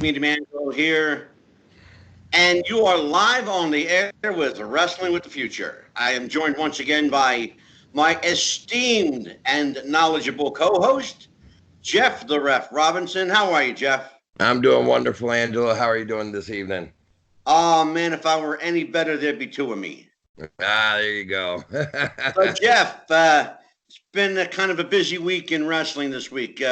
Medium Angelo here, and you are live on the air with Wrestling with the Future. I am joined once again by my esteemed and knowledgeable co-host, Jeff the Ref Robinson. How are you, Jeff? I'm doing wonderful, Angela. How are you doing this evening? Oh, man, if I were any better, there'd be two of me. There you go. So, Jeff, it's been a kind of a busy week in wrestling this week.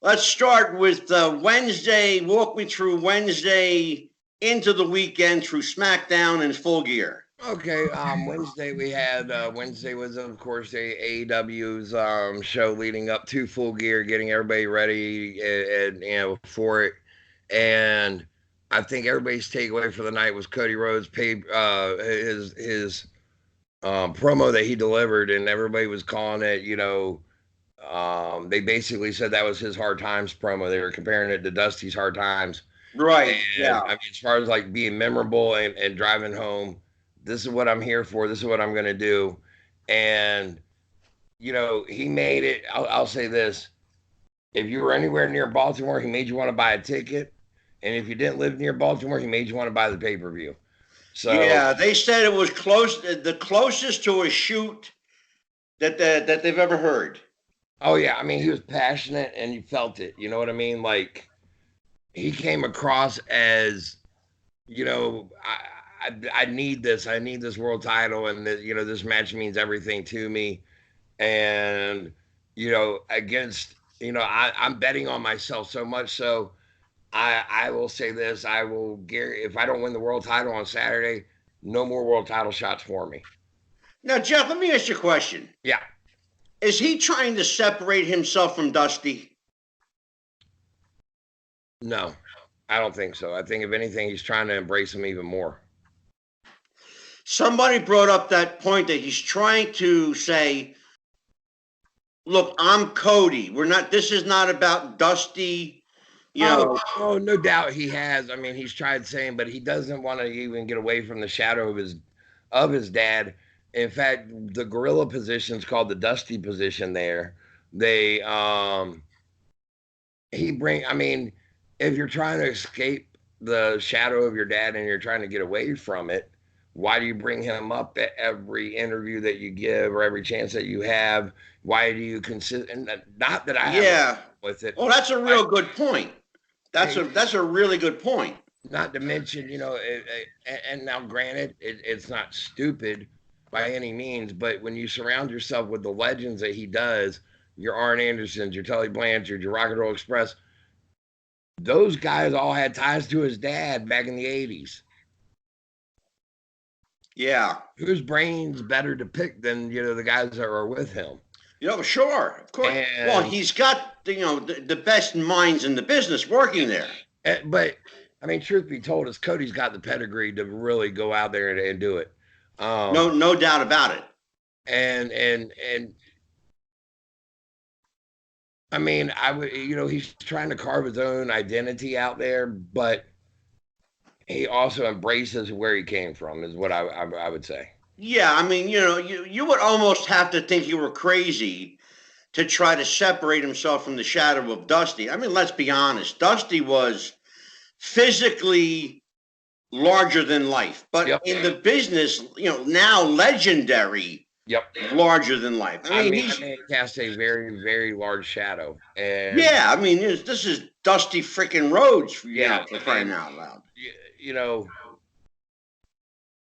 Let's start with Wednesday. Walk me through Wednesday into the weekend through SmackDown and Full Gear. Okay, Wednesday we had Wednesday was of course AEW's show leading up to Full Gear, getting everybody ready and for it. And I think everybody's takeaway for the night was Cody Rhodes' his promo that he delivered, and everybody was calling it, they basically said that was his Hard Times promo. They were comparing it to Dusty's Hard Times. Right. And, yeah. I mean, as far as like being memorable and driving home, this is what I'm here for. This is what I'm going to do. And, he made it. I'll say this. If you were anywhere near Baltimore, he made you want to buy a ticket. And if you didn't live near Baltimore, he made you want to buy the pay-per-view. So yeah, they said it was the closest to a shoot that they've ever heard. Oh, yeah. I mean, he was passionate and you felt it. You know what I mean? Like, he came across as, I need this. I need this world title. And, this match means everything to me. And, against, I'm betting on myself so much. So I will say this. If I don't win the world title on Saturday, no more world title shots for me. Now, Jeff, let me ask you a question. Yeah. Is he trying to separate himself from Dusty? No, I don't think so. I think if anything, he's trying to embrace him even more. Somebody brought up that point that he's trying to say, look, I'm Cody. This is not about Dusty. Oh, no doubt he has. I mean, he's tried saying, but he doesn't want to even get away from the shadow of his dad. In fact, the gorilla position is called the Dusty position there. If you're trying to escape the shadow of your dad and you're trying to get away from it, why do you bring him up at every interview that you give or every chance that you have? Why do you consider? Not that I have with it. Well, that's a real good point. That's a really good point. Not to mention, and now granted, it's not stupid by any means, but when you surround yourself with the legends that he does, your Arn Andersons, your Tully Blanchard, your Rock and Roll Express, those guys all had ties to his dad back in the 80s. Yeah. Whose brain's better to pick than, the guys that are with him? Sure. Of course. Well, he's got, the best minds in the business working there. But, I mean, truth be told, Cody's got the pedigree to really go out there and do it. No doubt about it. And I mean, he's trying to carve his own identity out there, but he also embraces where he came from, is what I would say. Yeah, I mean, you would almost have to think you were crazy to try to separate himself from the shadow of Dusty. I mean, let's be honest. Dusty was physically larger than life, but in the business, now legendary. Yep. Larger than life. I mean, he casts a very, very large shadow. And yeah, I mean, this is Dusty freaking Rhodes, for crying out loud.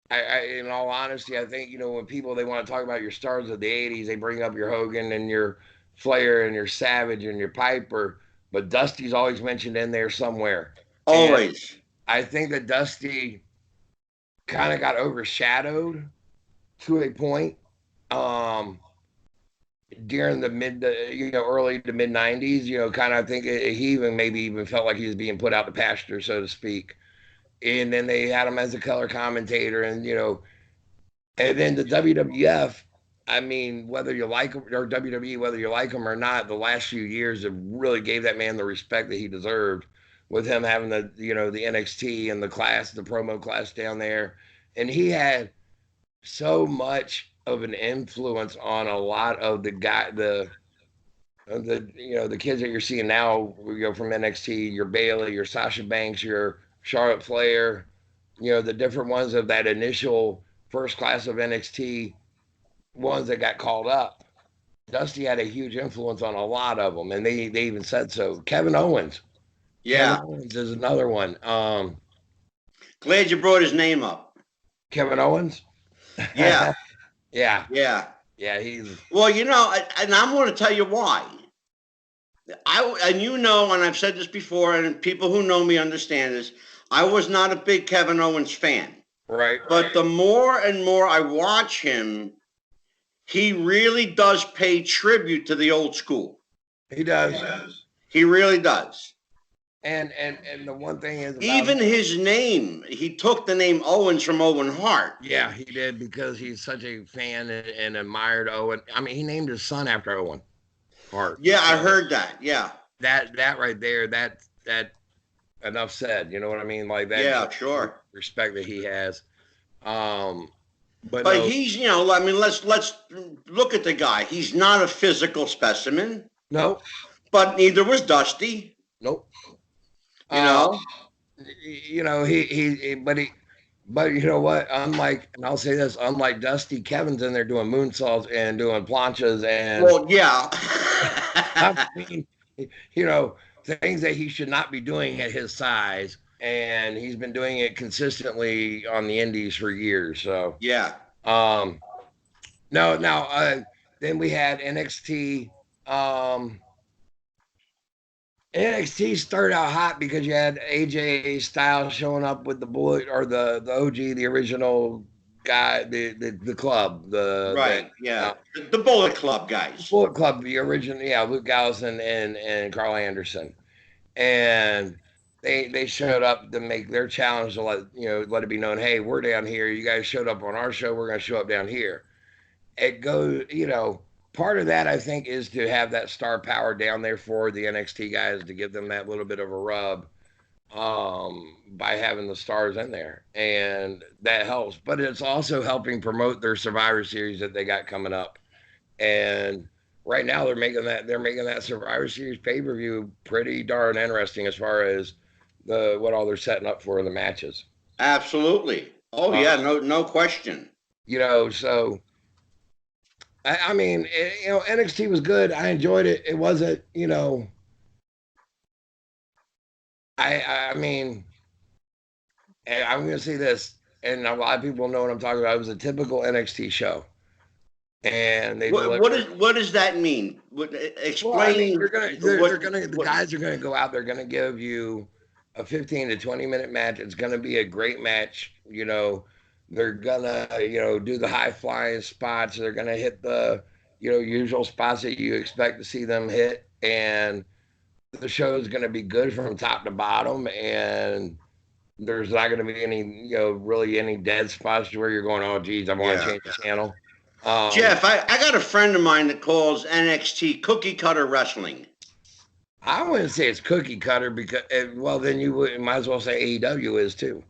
In all honesty, I think, when people, they want to talk about your stars of the 80s, they bring up your Hogan and your Flair and your Savage and your Piper, but Dusty's always mentioned in there somewhere. Always. And I think that Dusty kind of got overshadowed to a point during the early to mid 90s. Kind of, I think he even felt like he was being put out to pasture, so to speak. And then they had him as a color commentator, and and then the WWF. I mean, whether you like him, or WWE, whether you like him or not, the last few years have really gave that man the respect that he deserved, with him having the the NXT and the promo class down there, and he had so much of an influence on a lot of the the kids that you're seeing now, we go from NXT, your Bailey, your Sasha Banks, your Charlotte Flair, the different ones of that initial first class of NXT ones that got called up. Dusty had a huge influence on a lot of them, and they even said so. Kevin Owens. Yeah. Kevin Owens is another one. Glad you brought his name up. Kevin Owens? Yeah. Yeah. Yeah. Yeah, he's. Well, and I'm going to tell you why. And I've said this before, and people who know me understand this. I was not a big Kevin Owens fan. Right. But the more and more I watch him, he really does pay tribute to the old school. He does. He really does. And the one thing is, even his name, he took the name Owens from Owen Hart. Yeah, he did, because he's such a fan and admired Owen. I mean, he named his son after Owen Hart. Yeah, I heard that. Yeah. That right there, that enough said. You know what I mean? Like that. Yeah, sure. Respect that he has. But no, he's, I mean, let's look at the guy. He's not a physical specimen. No. But neither was Dusty. Nope. But you know what? Unlike, and I'll say this, unlike Dusty, Kevin's in there doing moonsaults and doing planchas and. Well, yeah. I mean, things that he should not be doing at his size, and he's been doing it consistently on the indies for years. So yeah. Then we had NXT. NXT started out hot because you had AJ Styles showing up with the Bullet, or the OG, the original guy, the club, the Bullet Club guys. Bullet Club, the original, Luke Gallows and Carl Anderson, and they showed up to make their challenge to let it be known, hey, we're down here. You guys showed up on our show. We're going to show up down here. It goes, part of that, I think, is to have that star power down there for the NXT guys, to give them that little bit of a rub by having the stars in there. And that helps. But it's also helping promote their Survivor Series that they got coming up. And right now they're making that Survivor Series pay-per-view pretty darn interesting as far as what all they're setting up for in the matches. Absolutely. Oh, yeah, no question. So... I mean, NXT was good. I enjoyed it. It wasn't, I mean, and I'm going to say this, and a lot of people know what I'm talking about. It was a typical NXT show. And they what does that mean? Explain. Well, I mean, the guys are going to go out. They're going to give you a 15 to 20 minute match. It's going to be a great match. They're gonna, do the high flying spots. They're gonna hit the, usual spots that you expect to see them hit, and the show is gonna be good from top to bottom. And there's not gonna be any, really any dead spots to where you're going, oh, geez, I want to change the channel. Jeff, I got a friend of mine that calls NXT cookie cutter wrestling. I wouldn't say it's cookie cutter because, well, then you might as well say AEW is too.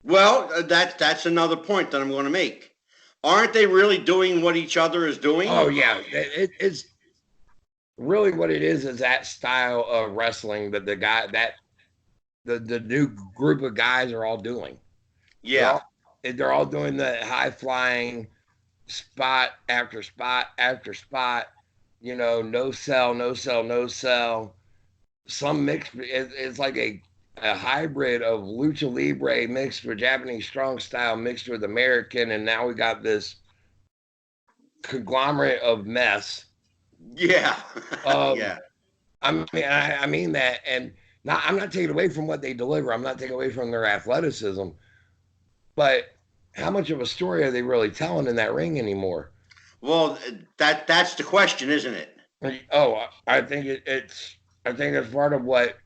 Well, that's another point that I'm going to make. Aren't they really doing what each other is doing? Oh, yeah. It's really what it is that style of wrestling that the new group of guys are all doing. Yeah. They're all doing the high flying spot after spot after spot, no sell. Some mixed, it's like a hybrid of lucha libre mixed with Japanese strong style mixed with American, and now we got this conglomerate of mess. Yeah. Yeah. I mean that, and I'm not taking away from what they deliver. I'm not taking away from their athleticism, but how much of a story are they really telling in that ring anymore? Well, that's the question, isn't it? Oh, I think it's part of what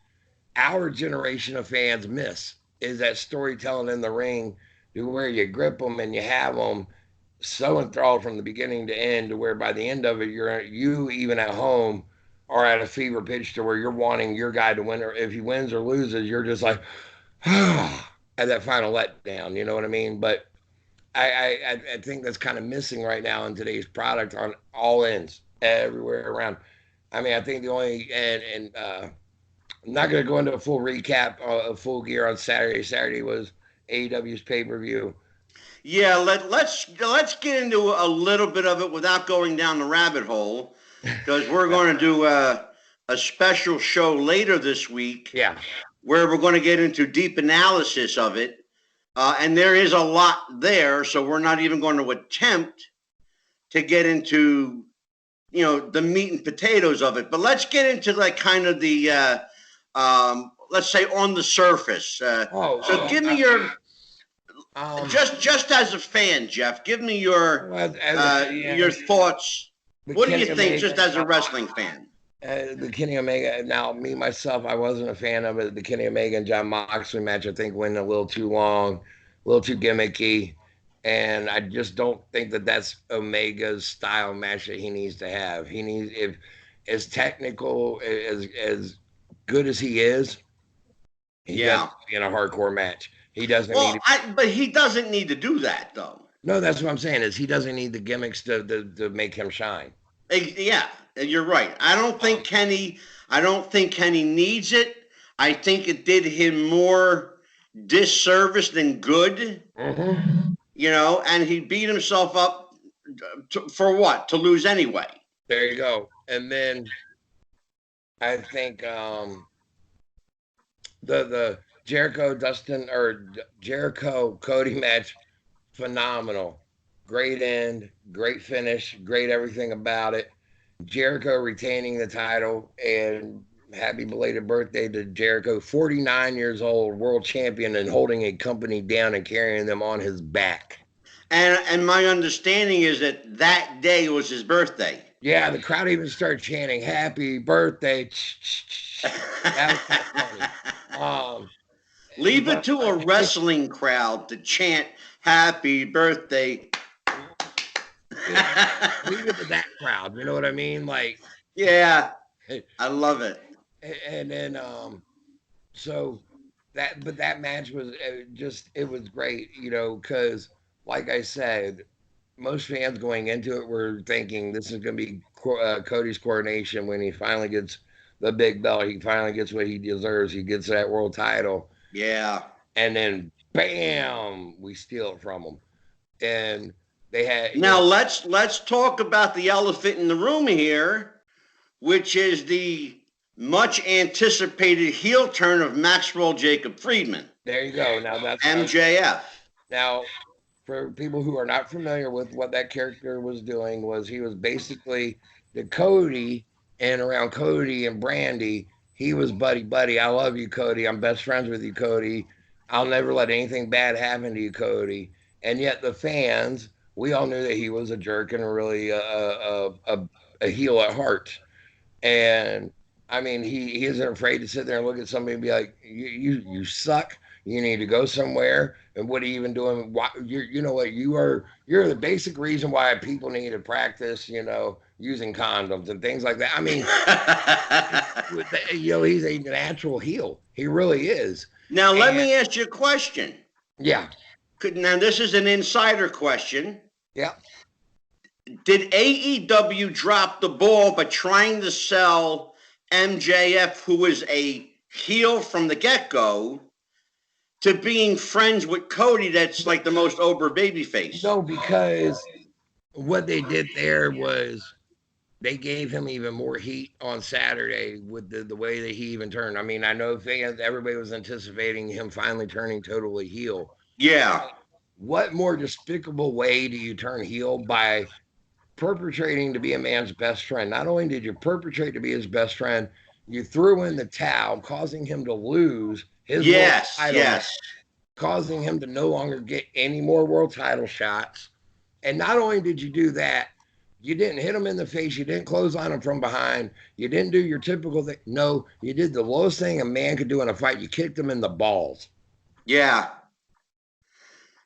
our generation of fans miss, is that storytelling in the ring, to where you grip them and you have them so enthralled from the beginning to end, to where by the end of it, you even at home are at a fever pitch to where you're wanting your guy to win, or if he wins or loses, you're just like, at that final letdown. You know what I mean? But I think that's kind of missing right now in today's product on all ends. everywhere around. I mean, I think the only I'm not going to go into a full recap of Full Gear on Saturday. Saturday was AEW's pay-per-view. Yeah, let's get into a little bit of it without going down the rabbit hole, because we're going to do a special show later this week. Yeah. Where we're going to get into deep analysis of it, and there is a lot there, so we're not even going to attempt to get into, the meat and potatoes of it. But let's get into like kind of the, let's say on the surface. Give me your, just as a fan, Jeff, give me your thoughts. What do you think, just as a wrestling fan? The Kenny Omega. Now, me myself, I wasn't a fan of it. The Kenny Omega and John Moxley match, I think, went a little too long, a little too gimmicky, and I just don't think that that's Omega's style match that he needs to have. He needs, if as technical as good as he is, he doesn't be in a hardcore match. He doesn't need. But he doesn't need to do that, though. No, that's what I'm saying. Is he doesn't need the gimmicks to make him shine. Yeah. You're right. I don't think Kenny needs it. I think it did him more disservice than good. Mm-hmm. And he beat himself up for what? To lose anyway. There you go. And then I think the Jericho Cody match, phenomenal. Great end, great finish, great everything about it. Jericho retaining the title, and happy belated birthday to Jericho, 49 years old, world champion, and holding a company down and carrying them on his back. And my understanding is that day was his birthday. Yeah, the crowd even started chanting "Happy Birthday." That was funny. Leave it to a wrestling crowd to chant "Happy Birthday." Leave it to that crowd. You know what I mean? Like, yeah, I love it. And then, that match was it was great, because like I said, most fans going into it were thinking this is going to be Cody's coronation when he finally gets the big belt. He finally gets what he deserves. He gets that world title. Yeah. And then, bam, we steal it from him. And they had. Now let's talk about the elephant in the room here, which is the much anticipated heel turn of Maxwell Jacob Friedman. There you go. Now that's MJF. Now, for people who are not familiar with what that character was doing, was he was basically the Cody, and around Cody and Brandy, he was buddy. I love you, Cody. I'm best friends with you, Cody. I'll never let anything bad happen to you, Cody. And yet the fans, we all knew that he was a jerk and really a heel at heart. And I mean, he isn't afraid to sit there and look at somebody and be like, you suck. You need to go somewhere. And what are you even doing? Why, you know what? You're the basic reason why people need to practice, using condoms and things like that. I mean, he's a natural heel. He really is. Now, let me ask you a question. Yeah. Now, this is an insider question. Yeah. Did AEW drop the ball by trying to sell MJF, who was a heel from the get-go, to being friends with Cody, that's like the most over babyface? No, because what they did there was they gave him even more heat on Saturday with the way that he even turned. I mean, I know everybody was anticipating him finally turning totally heel. Yeah. What more despicable way do you turn heel by perpetrating to be a man's best friend? Not only did you perpetrate to be his best friend, you threw in the towel, causing him to lose his world title, causing him to no longer get any more world title shots. And not only did you do that, you didn't hit him in the face. You didn't close on him from behind. You didn't do your typical thing. No, you did the lowest thing a man could do in a fight. You kicked him in the balls. Yeah.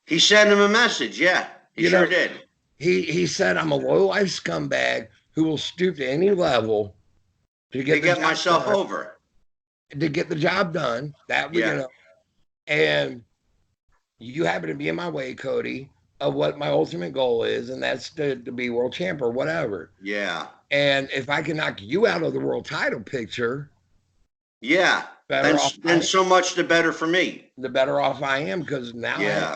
He sent him a message. Yeah, he sure did. He said, I'm a low-life scumbag who will stoop to any level to get myself over. To get the job done. And you happen to be in my way, Cody, of what my ultimate goal is, and that's to be world champ or whatever. Yeah. And if I can knock you out of the world title picture, Yeah. better off Then so much the better for me. the better off I am, because now Yeah.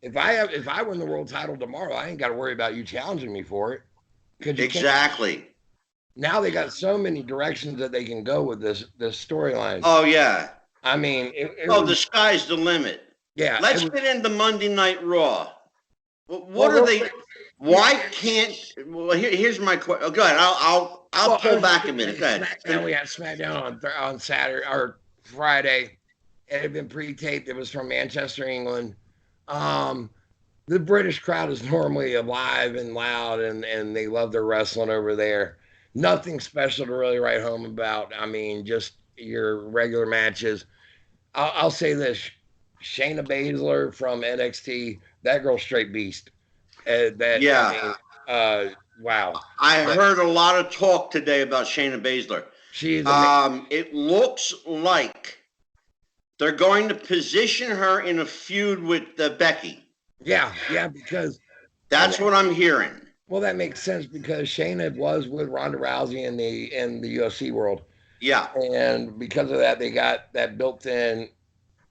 if I win the world title tomorrow, I ain't got to worry about you challenging me for it, because you can't. Exactly. Now they got so many directions that they can go with this storyline. Oh yeah. I mean, The sky's the limit. Yeah. Let's get into Monday Night Raw. What Well, are they? Why can't? Well, here's my question. Oh, go ahead. I'll pull back a minute. Go ahead. SmackDown, we had SmackDown on Saturday or Friday. It had been pre-taped. It was from Manchester, England. The British crowd is normally alive and loud, and they love their wrestling over there. Nothing special to really write home about. I mean, just your regular matches. I'll say this: Shayna Baszler from NXT, that girl's straight beast. Yeah. I mean, wow. I heard a lot of talk today about Shayna Baszler. She's it looks like they're going to position her in a feud with Becky. Yeah, because that's what I'm hearing. Well, that makes sense, because Shayna was with Ronda Rousey in the UFC world. Yeah. And because of that, they got that built in.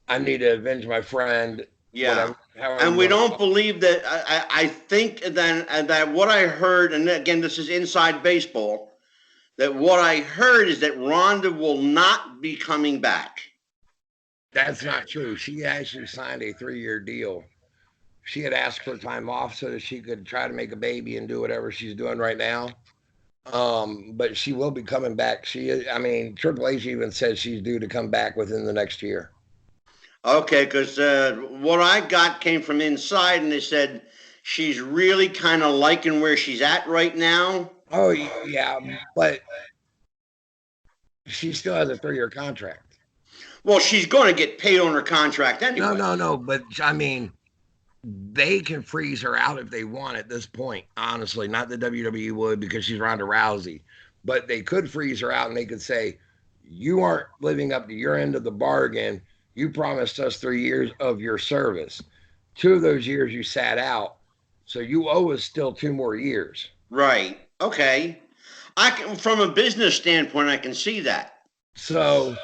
I need to avenge my friend. Yeah. And we don't believe that. I think that what I heard, and again, this is inside baseball, that what I heard is that Ronda will not be coming back. That's not true. She actually signed a 3-year deal. She had asked for time off so that she could try to make a baby and do whatever she's doing right now. But she will be coming back. Triple H even said she's due to come back within the next year. Okay, because what I got came from inside, and they said she's really kind of liking where she's at right now. Oh, yeah, but she still has a 3-year contract. Well, she's going to get paid on her contract anyway. No, but I mean, they can freeze her out if they want at this point, honestly. Not the WWE would, because she's Ronda Rousey. But they could freeze her out, and they could say, you aren't living up to your end of the bargain. You promised us 3 years of your service. 2 of those years you sat out, so you owe us still 2 more years. Right. Okay. From a business standpoint, I can see that. So,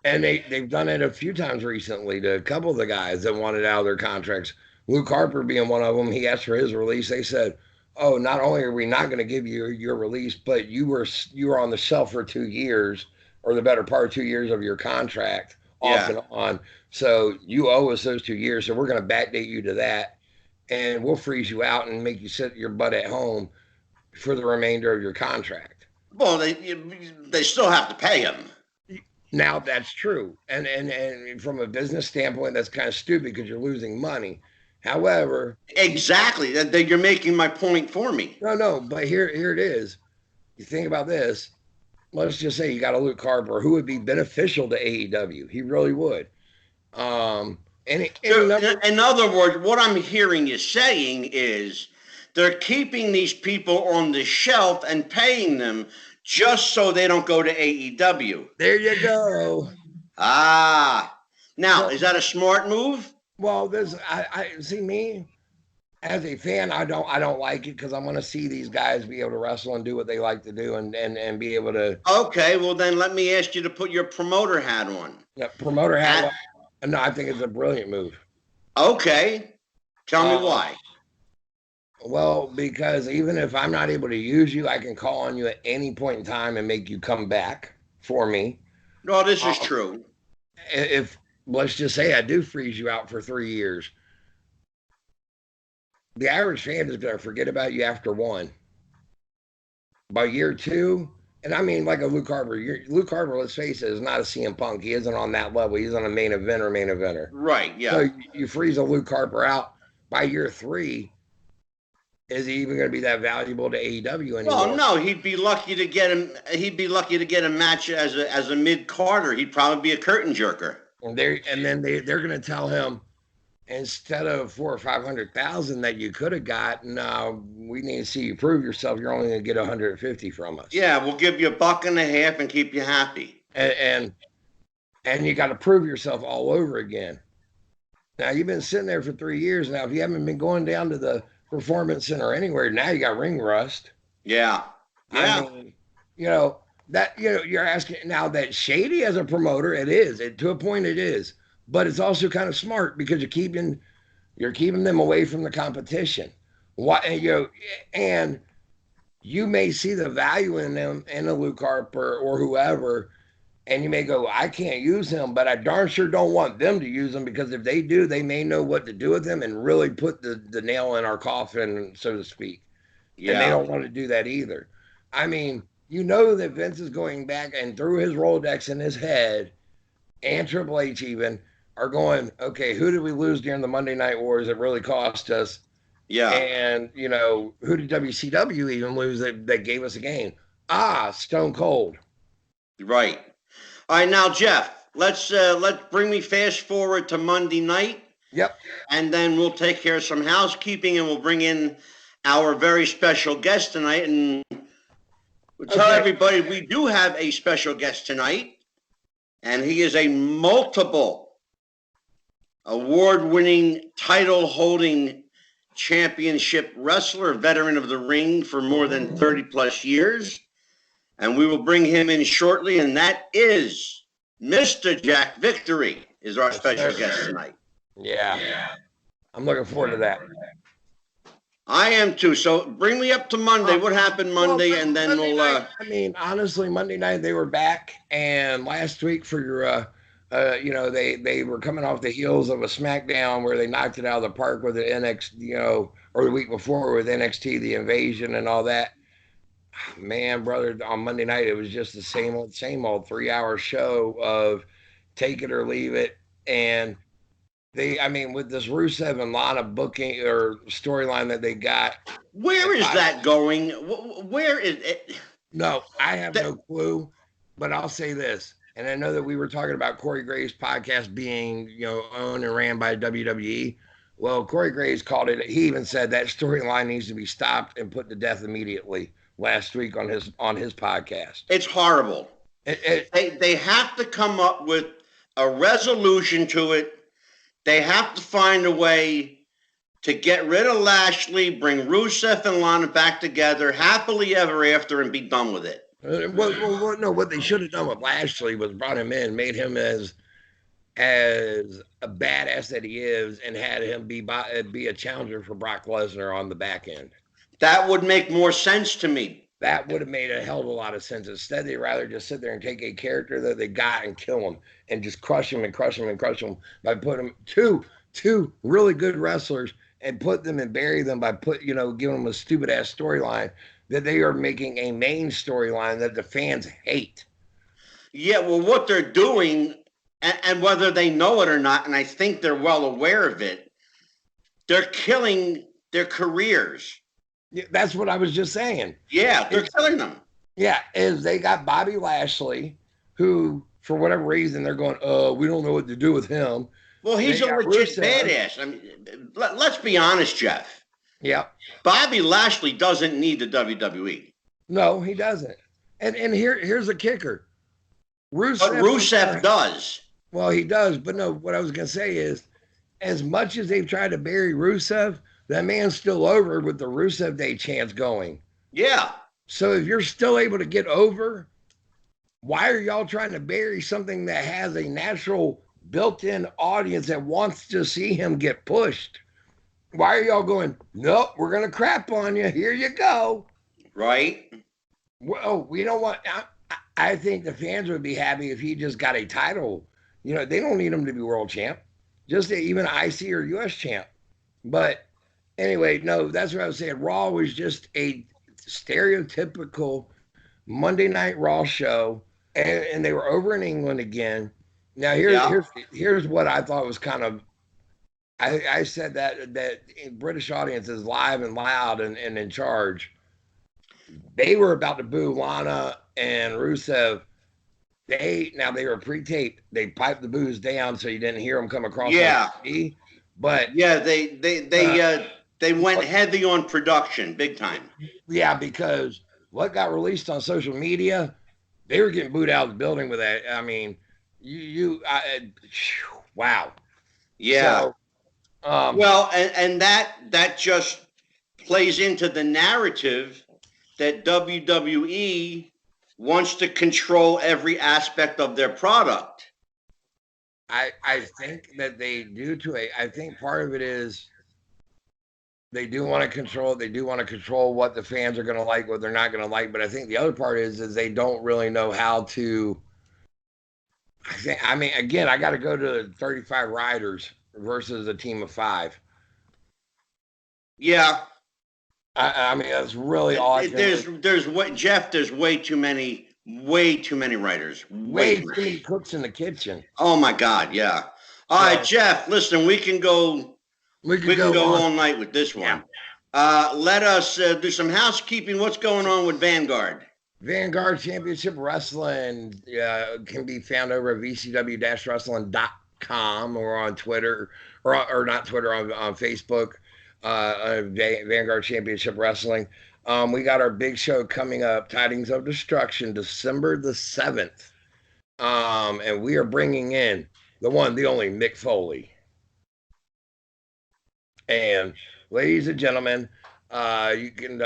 and they've done it a few times recently to a couple of the guys that wanted out of their contracts. Luke Harper being one of them. He asked for his release. They said, oh, not only are we not going to give you your release, but you were on the shelf for 2 years, or the better part of 2 years of your contract, off and on. So you owe us those 2 years. So we're going to backdate you to that, and we'll freeze you out and make you sit your butt at home for the remainder of your contract. Well, they still have to pay him. Now that's true, and from a business standpoint, that's kind of stupid, because you're losing money. However, exactly, that you're making my point for me. No, but here it is. You think about this. Let's just say you got a Luke Harper who would be beneficial to AEW. He really would. In other words, what I'm hearing you saying is they're keeping these people on the shelf and paying them just so they don't go to AEW. There you go. Now, is that a smart move? Well, I see, me as a fan, I don't like it, because I want to see these guys be able to wrestle and do what they like to do, and be able to. Okay, well then let me ask you to put your promoter hat on. Yeah, promoter hat. No, I think it's a brilliant move. Okay, tell me why. Well, because even if I'm not able to use you, I can call on you at any point in time and make you come back for me. No, this is true. If, let's just say, I do freeze you out for 3 years, the average fan is going to forget about you after 1. By year 2, and I mean, like a Luke Harper. Luke Harper, let's face it, is not a CM Punk. He isn't on that level. He's on a main eventer. Right, yeah. So you freeze a Luke Harper out. By year 3, is he even going to be that valuable to AEW anymore? Well, no, he'd be lucky to get him. He'd be lucky to get a match as a mid-carder. He'd probably be a curtain jerker. And then they're going to tell him, instead of 400,000 or 500,000 that you could have got, no, we need to see you prove yourself. You're only going to get 150 from us. Yeah, we'll give you $1.50 and keep you happy. And you got to prove yourself all over again. Now, you've been sitting there for 3 years now. If you haven't been going down to the Performance Center anywhere, now you got ring rust. Yeah. I Yeah. mean, you know, that, you're asking now that shady as a promoter, it is. To a point it is. But it's also kind of smart because you're keeping them away from the competition. What and you may see the value in them in a Luke Harper or whoever, and you may go, I can't use him, but I darn sure don't want them to use him because if they do, they may know what to do with him and really put the nail in our coffin, so to speak. And they Yeah. don't want to do that either. I mean, that Vince is going back and through his Rolodex in his head, and Triple H even are going, okay, who did we lose during the Monday Night Wars that really cost us? Yeah. And who did WCW even lose that gave us a game? Stone Cold. Right. All right, now Jeff, let's bring me fast forward to Monday night, Yep. and then we'll take care of some housekeeping, and we'll bring in our very special guest tonight, and we'll tell Okay. everybody we do have a special guest tonight, and he is a multiple award-winning, title-holding championship wrestler, veteran of the ring for more than 30 plus years. And we will bring him in shortly, and that is Mr. Jack Victory is our special guest tonight. Yeah. I'm looking forward to that. I am too. So bring me up to Monday. What happened Monday, and then Monday we'll. night, I mean, honestly, Monday night they were back, and last week for your, they were coming off the heels of a SmackDown where they knocked it out of the park with the NXT, or the week before with NXT, the Invasion, and all that. Man, brother, on Monday night it was just the same old 3-hour show of take it or leave it, and I mean, with this Rusev and Lana booking or storyline that they got. Where is that going? Where is it? No, I have no clue, but I'll say this. And I know that we were talking about Corey Graves' podcast being, owned and ran by WWE. Well, Corey Graves called it. He even said that storyline needs to be stopped and put to death immediately last week on his podcast. It's horrible. They have to come up with a resolution to it. They have to find a way to get rid of Lashley, bring Rusev and Lana back together happily ever after, and be done with it. No, what they should have done with Lashley was brought him in, made him as a badass that he is, and had him be a challenger for Brock Lesnar on the back end. That would make more sense to me. That would have made a hell of a lot of sense. Instead, they'd rather just sit there and take a character that they got and kill him and just crush him and crush him and crush him by putting two really good wrestlers and put them and bury them by giving them a stupid ass storyline that they are making a main storyline that the fans hate. Yeah, well, what they're doing, and whether they know it or not, and I think they're well aware of it, they're killing their careers. Yeah, that's what I was just saying. Yeah, they're killing them. Yeah, is they got Bobby Lashley, who, for whatever reason, they're going, we don't know what to do with him. Well, he's a legit badass. I mean, let's be honest, Jeff. Yeah. Bobby Lashley doesn't need the WWE. No, he doesn't. And here's the kicker. Rusev does. Well, he does. But no, what I was going to say is, as much as they've tried to bury Rusev, that man's still over with the Rusev Day chants going. Yeah. So if you're still able to get over, why are y'all trying to bury something that has a natural built-in audience that wants to see him get pushed? Why are y'all going, nope, we're going to crap on you. Here you go. Right. Well, we don't want... I think the fans would be happy if he just got a title. They don't need him to be world champ. Just even IC or US champ. But anyway, no, that's what I was saying. Raw was just a stereotypical Monday Night Raw show. And they were over in England again. Now, here's what I thought was kind of... I said that British audience is live and loud and in charge. They were about to boo Lana and Rusev. They were pre-taped. They piped the boos down so you didn't hear them come across. Yeah. On TV. But yeah, they went heavy on production, big time. Yeah, because what got released on social media, they were getting booed out of the building with that. I mean, wow. Yeah. So, well, and that just plays into the narrative that WWE wants to control every aspect of their product. I think that they do I think part of it is they do want to control. They do want to control what the fans are going to like, what they're not going to like. But I think the other part is they don't really know how to. I mean, again, I got to go to 35 riders versus a team of 5. Yeah. I mean, that's really all. There's what Jeff. There's way too many writers. Way too many cooks in the kitchen. Oh my God, yeah. All right, Jeff. Listen, we can go. We can go all night with this one. Yeah. Let us do some housekeeping. What's going on with Vanguard? Vanguard Championship Wrestling can be found over at vcw-wrestling.com or on Twitter, or not Twitter, on Facebook. Vanguard Championship Wrestling. We got our big show coming up, Tidings of Destruction, December the 7th. And we are bringing in the one, the only Mick Foley. And ladies and gentlemen, you can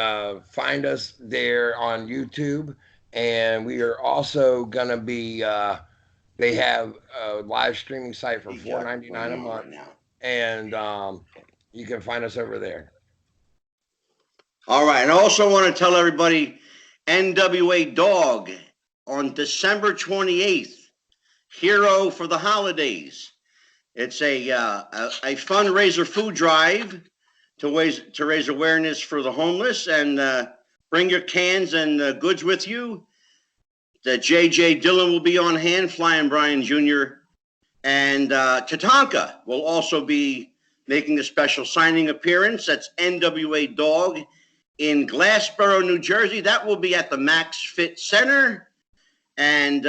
find us there on YouTube. And we are also going to be, they have a live streaming site for $4.99 a month. Right, and you can find us over there. All right. And I also want to tell everybody, NWA Dog on December 28th, Hero for the Holidays. It's a fundraiser food drive to raise awareness for the homeless, and bring your cans and goods with you. The J.J. Dillon will be on hand, Flying Brian Jr., and Tatanka will also be making a special signing appearance. That's NWA Dog in Glassboro, New Jersey. That will be at the Max Fit Center. And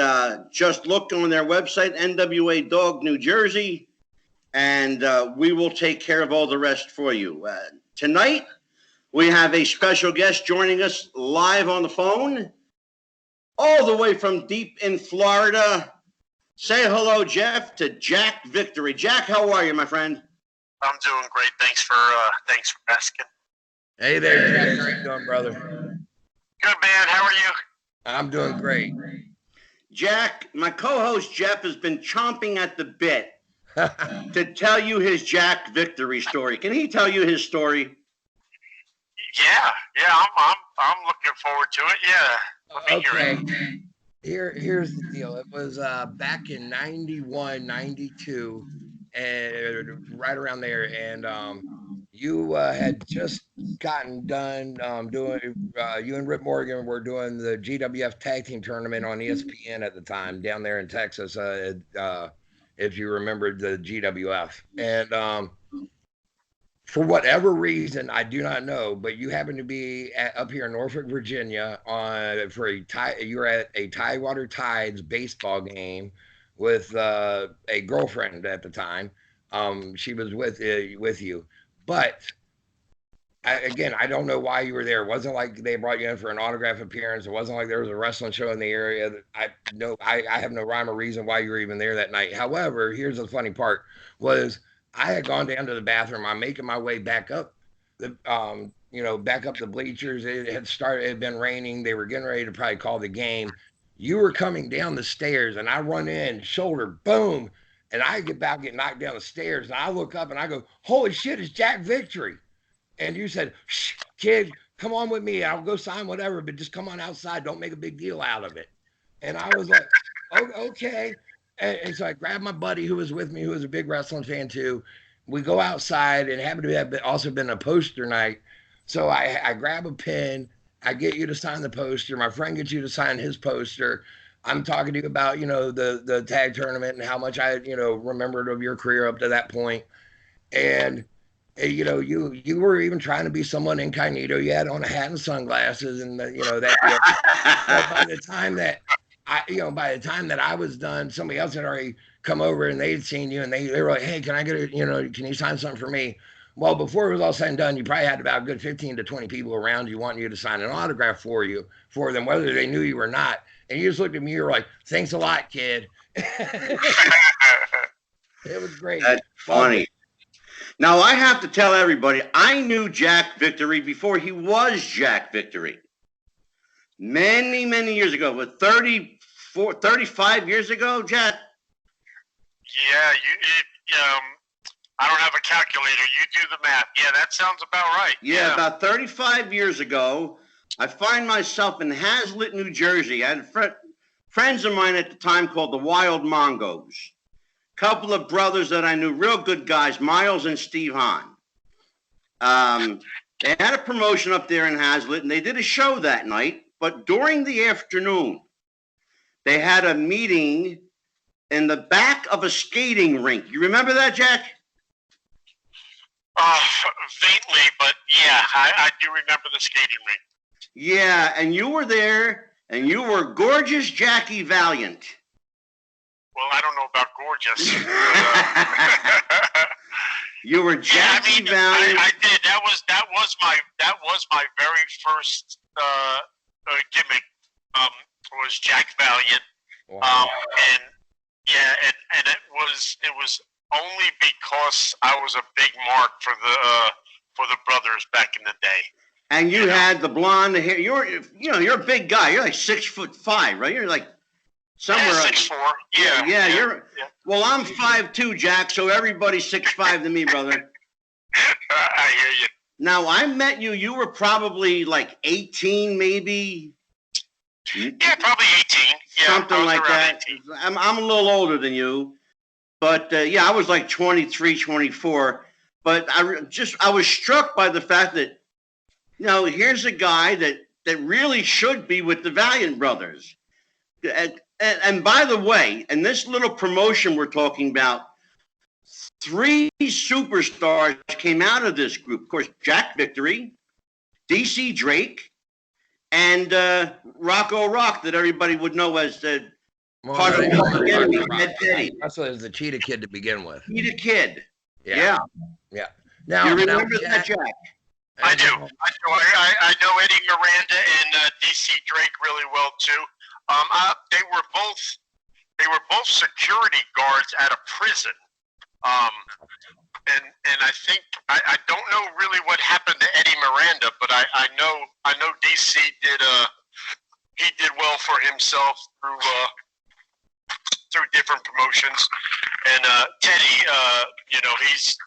just look on their website, NWA Dog New Jersey, and we will take care of all the rest for you. Tonight, we have a special guest joining us live on the phone, all the way from deep in Florida. Say hello, Jeff, to Jack Victory. Jack, how are you, my friend? I'm doing great. Thanks for asking. Hey there, Jack. How are you doing, brother? Good, man. How are you? I'm doing great. Jack, my co-host Jeff has been chomping at the bit to tell you his Jack Victory story. Can he tell you his story? Yeah. I'm looking forward to it. Yeah. Let me hear it. Here's the deal. It was back in 91, 92, and right around there. And you had just gotten done doing, you and Rip Morgan were doing the GWF Tag Team Tournament on ESPN at the time down there in Texas, if you remembered the GWF. And for whatever reason, I do not know, but you happened to be up here in Norfolk, Virginia you were at a Tidewater Tides baseball game with a girlfriend at the time. She was with you. But I don't know why you were there. It wasn't like they brought you in for an autograph appearance. It wasn't like there was a wrestling show in the area. I have no rhyme or reason why you were even there that night. However, here's the funny part was I had gone down to the bathroom. I'm making my way back up back up the bleachers. It had been raining. They were getting ready to probably call the game. You were coming down the stairs and I run in, shoulder, boom. And I get knocked down the stairs, and I look up and I go, holy shit, it's Jack Victory. And you said, shh, kid, come on with me. I'll go sign whatever, but just come on outside. Don't make a big deal out of it. And I was like, oh, okay. And so I grabbed my buddy who was with me, who was a big wrestling fan too. We go outside, and it happened to have also been a poster night. So I grab a pen. I get you to sign the poster. My friend gets you to sign his poster. I'm talking to you about, the tag tournament and how much I, remembered of your career up to that point. And, you were even trying to be someone incognito. You had on a hat and sunglasses and, that. By the time that I was done, somebody else had already come over and they'd seen you and they were like, hey, can I get can you sign something for me? Well, before it was all said and done, you probably had about a good 15 to 20 people around you wanting you to sign an autograph for them, whether they knew you or not. And you just looked at me, you were like, thanks a lot, kid. It was great. That's funny. Now, I have to tell everybody, I knew Jack Victory before he was Jack Victory. Many, many years ago, but 35 years ago, Jack? Yeah, I don't have a calculator. You do the math. Yeah, that sounds about right. Yeah, about 35 years ago, I find myself in Hazlitt, New Jersey. I had friends of mine at the time called the Wild Mongos. Couple of brothers that I knew, real good guys, Miles and Steve Hahn. They had a promotion up there in Hazlitt, and they did a show that night. But during the afternoon, they had a meeting in the back of a skating rink. You remember that, Jack? Faintly, but yeah, I do remember the skating rink. Yeah, and you were there, and you were gorgeous Jackie Valiant. Well, I don't know about gorgeous. You were Jackie Valiant. I did. That was my very first gimmick. Was Jack Valiant. Wow. And yeah, and it was only because I was a big mark for the brothers back in the day. And you had the blonde hair. You're a big guy. You're like 6'5", right? You're like somewhere. 6'4". Yeah. Well, I'm 5'2", Jack. So everybody's 6'5" to me, brother. I hear you. Now I met you. You were probably like 18, maybe. Yeah, probably 18. Yeah, something like that. 18. I'm a little older than you, but I was like 23, 24. But I was struck by the fact that, here's a guy that really should be with the Valiant Brothers. And by the way, in this little promotion we're talking about, 3 superstars came out of this group. Of course, Jack Victory, DC Drake, and Rocco Rock, that everybody would know as the part of the enemy, Ed Teddy. That's what it was, the Cheetah Kid to begin with. Cheetah Kid. Yeah. Now, you remember that, Jack? I do. I know Eddie Miranda and DC Drake really well too. They were both security guards at a prison. And I think I don't know really what happened to Eddie Miranda, but I know DC did well for himself through different promotions, and Teddy, he's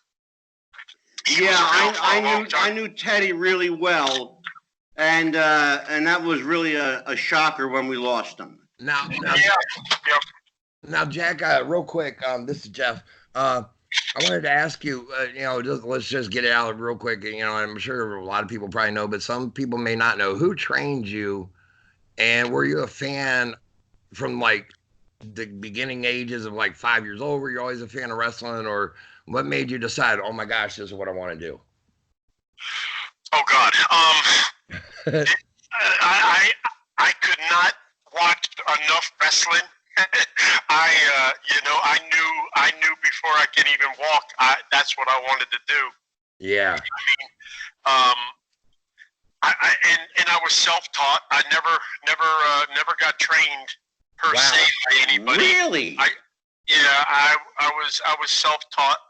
I knew Teddy really well, and that was really a shocker when we lost him. Now, Jack, real quick, this is Jeff. I wanted to ask you, let's just get it out real quick. I'm sure a lot of people probably know, but some people may not know. Who trained you, and were you a fan from like the beginning ages of like 5 years old? Were you always a fan of wrestling, or what made you decide, oh my gosh, this is what I want to do? Oh God, I could not watch enough wrestling. I knew before I could even walk. That's what I wanted to do. Yeah. I was self-taught. I never got trained per se by anybody. Really? I was self-taught,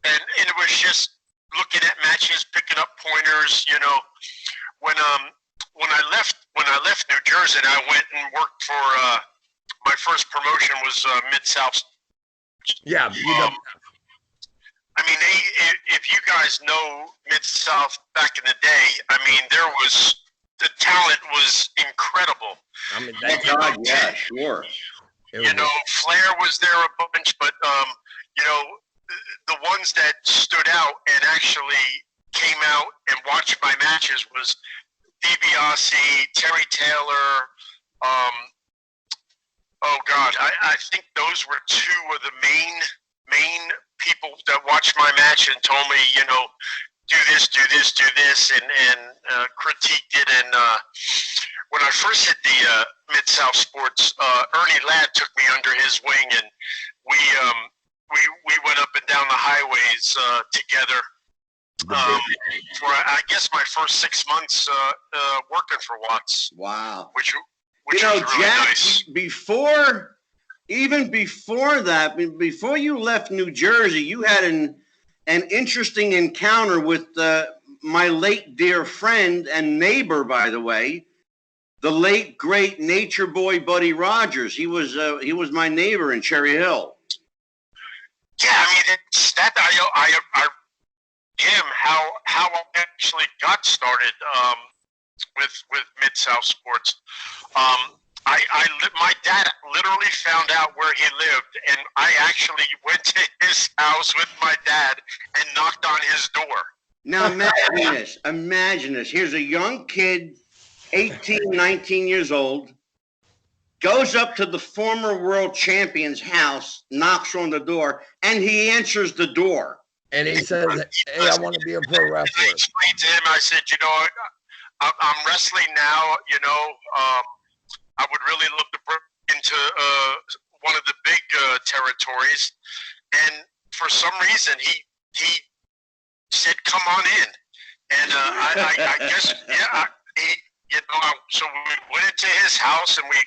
and it was just looking at matches, picking up pointers. When I left New Jersey, and I went and worked for. My first promotion was Mid-South. Yeah. If you guys know Mid-South back in the day, the talent was incredible. Yeah, sure. Flair was there a bunch, but the ones that stood out and actually came out and watched my matches was DiBiase, Terry Taylor. Oh God, I think those were 2 of the main people that watched my match and told me, do this, and critiqued it. And when I first hit the Mid-South Sports, Ernie Ladd took me under his wing, and we went up and down the highways together. For I guess my first 6 months working for Watts. Wow. Which was really Jack, nice. Before that, before you left New Jersey, you had an interesting encounter with my late dear friend and neighbor, by the way, the late great Nature Boy Buddy Rogers. He was my neighbor in Cherry Hill. Yeah, I mean I him how I actually got started with Mid-South Sports. My dad literally found out where he lived, and I actually went to his house with my dad and knocked on his door. Now imagine this. Here's a young kid, 18, 19 years old, goes up to the former world champion's house, knocks on the door, and he answers the door. And he says, hey, I want to be a pro wrestler. I explained to him, I said, I'm wrestling now, I would really love to break into one of the big territories. And for some reason, he said, come on in. And I guess, so we went into his house, and we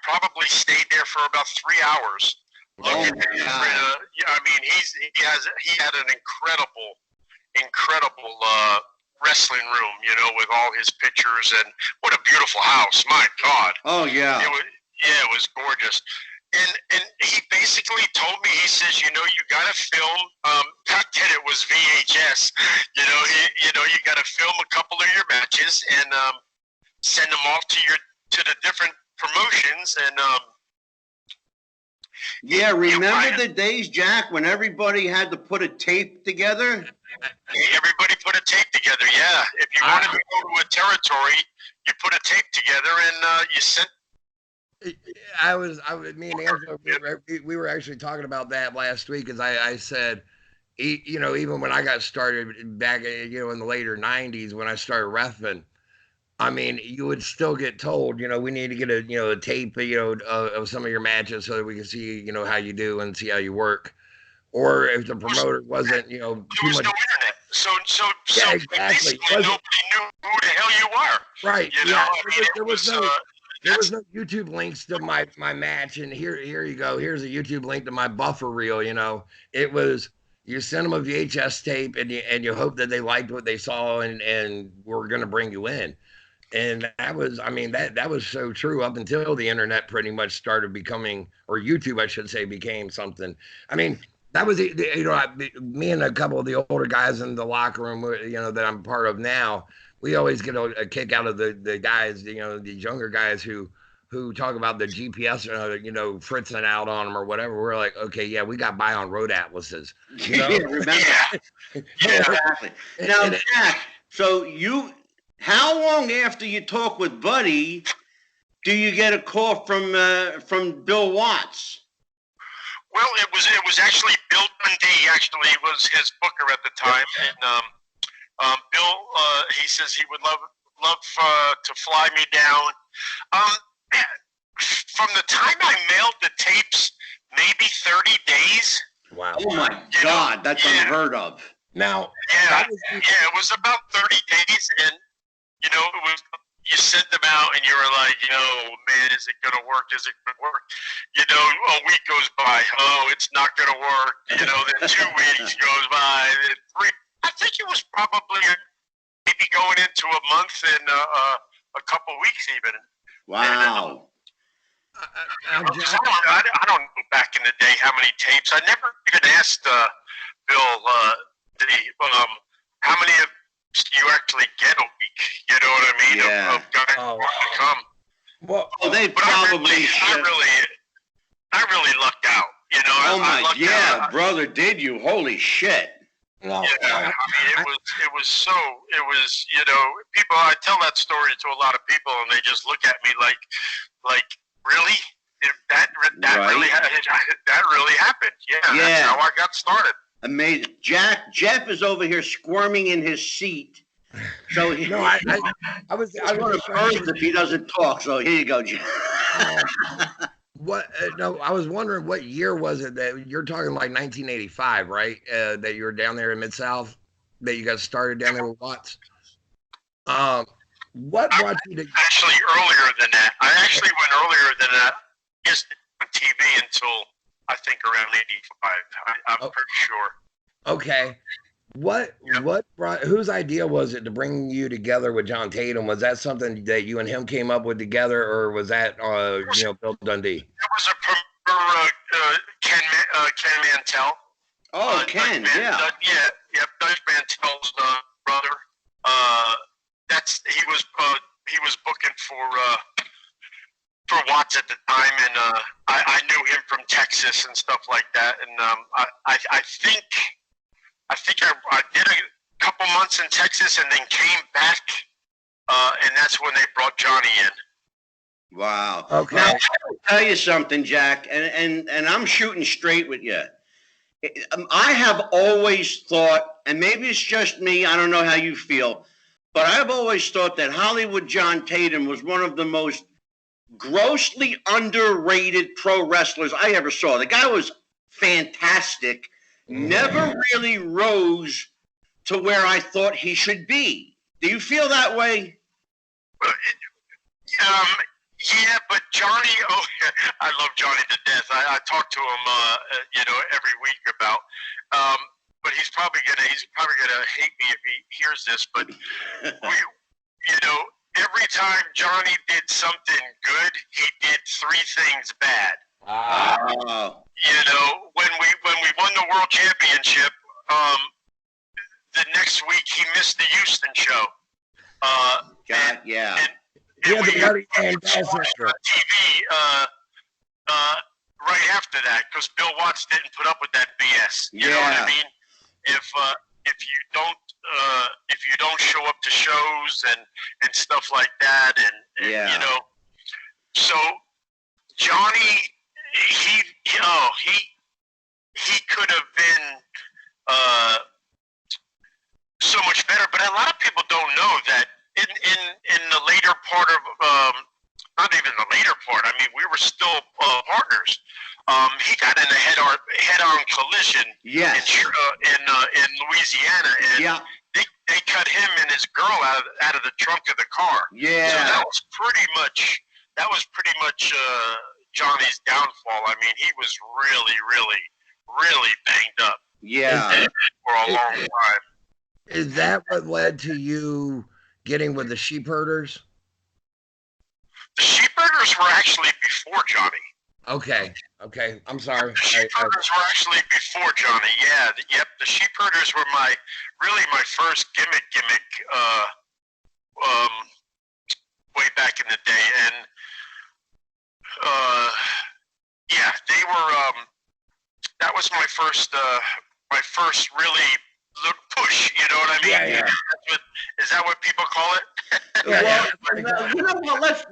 probably stayed there for about 3 hours. Looking at I mean, he had an incredible wrestling room, with all his pictures, and what a beautiful house. My God. Oh yeah. It was gorgeous. And he basically told me, he says, you got to film. Back then it was VHS. You got to film a couple of your matches and send them off to the different promotions. And yeah, remember the days, Jack, when everybody had to put a tape together? Everybody put a tape together. Yeah, if you wanted to go to a territory, you put a tape together and you sent. Me and Angelo, we were actually talking about that last week, as I said, even when I got started back, in the later 90s, when I started reffing, I mean, you would still get told, we need to get a tape, of some of your matches so that we can see, how you do and see how you work. Or if the promoter wasn't, too much. There was no internet. So yeah, exactly. Basically nobody knew who the hell you were. Right. Yeah. There was no YouTube links to my match, and here you go. Here's a YouTube link to my buffer reel. It was, you send them a VHS tape, and you hope that they liked what they saw, and we're gonna bring you in. And that was, that was so true up until the internet pretty much started becoming, or YouTube, I should say, became something. That was, me and a couple of the older guys in the locker room, that I'm part of now, we always get a kick out of the guys, these younger guys who talk about the GPS, fritzing out on them or whatever. We're like, okay, yeah, we got by on road atlases. Remember? Exactly. Now, Jack, so how long after you talk with Buddy do you get a call from Bill Watts? Well, it was actually Bill Dundee. Actually, was his booker at the time, and Bill, he says he would love to fly me down. From the time I mailed the tapes, maybe 30 days. Wow! Oh my God, that's unheard of. Now, it was about 30 days, and it was. You sent them out, and you were like, man, is it gonna work? Is it gonna work? A week goes by. Oh, it's not gonna work. Then 2 weeks goes by. Then 3. I think it was probably maybe going into a month and a couple weeks even. Wow. I don't know back in the day how many tapes. I never even asked Bill how many of you actually get a week. You know what I mean? Yeah. Of guys wanting to come. Well, they probably. I really lucked out. Oh my, out. Brother, did you? Holy shit. No, it was people. I tell that story to a lot of people, and they just look at me like really? That really happened? Yeah, that's how I got started. Amazing. Jeff is over here squirming in his seat. So I was going to burst if he doesn't talk. So here you go, Jeff. I was wondering what year was it that you're talking, like 1985, right? That you were down there in Mid-South, that you got started down there with Watts. What brought you to? Actually, earlier than that. I actually went earlier than that. Just on TV until I think around '85. I'm pretty sure. Okay. Whose idea was it to bring you together with John Tatum? Was that something that you and him came up with together, or was that Bill Dundee? That was a promoter, Ken Mantell. Oh, Ken, yeah. Dutch Mantell's brother. He was booking for Watts at the time, and I knew him from Texas and stuff like that. And I think I did a couple months in Texas and then came back, and that's when they brought Johnny in. Wow. Okay. Now, I'll tell you something, Jack, and I'm shooting straight with you. I have always thought, and maybe it's just me, I don't know how you feel, but I've always thought that Hollywood John Tatum was one of the most grossly underrated pro wrestlers I ever saw. The guy was fantastic, never really rose to where I thought he should be. Do you feel that way? Yeah, but Johnny, I love Johnny to death. I talk to him, every week about, but he's probably gonna hate me if he hears this. But every time Johnny did something good, he did three things bad. When we won the world championship, the next week he missed the Houston show. And we watched on TV right after that because Bill Watts didn't put up with that BS. You know what I mean? If you don't show up to shows and stuff like that, and so Johnny, he could have been so much better, but a lot of people don't know that. In the later part of, not even the later part, I mean, we were still partners. He got in a head-on collision in Louisiana, and they cut him and his girl out of the trunk of the car. Yeah. So that was pretty much Johnny's downfall. I mean, he was really, really, really banged up. Yeah. For a long time. Is that what led to you getting with the Sheep Herders? The Sheep Herders were actually before Johnny. Okay. I'm sorry. The Sheep Herders were actually before Johnny. Yeah. The Sheep Herders were my first gimmick way back in the day, and they were. That was my first really push. You know what I mean? Yeah. Is that what people call it? Well, you know what?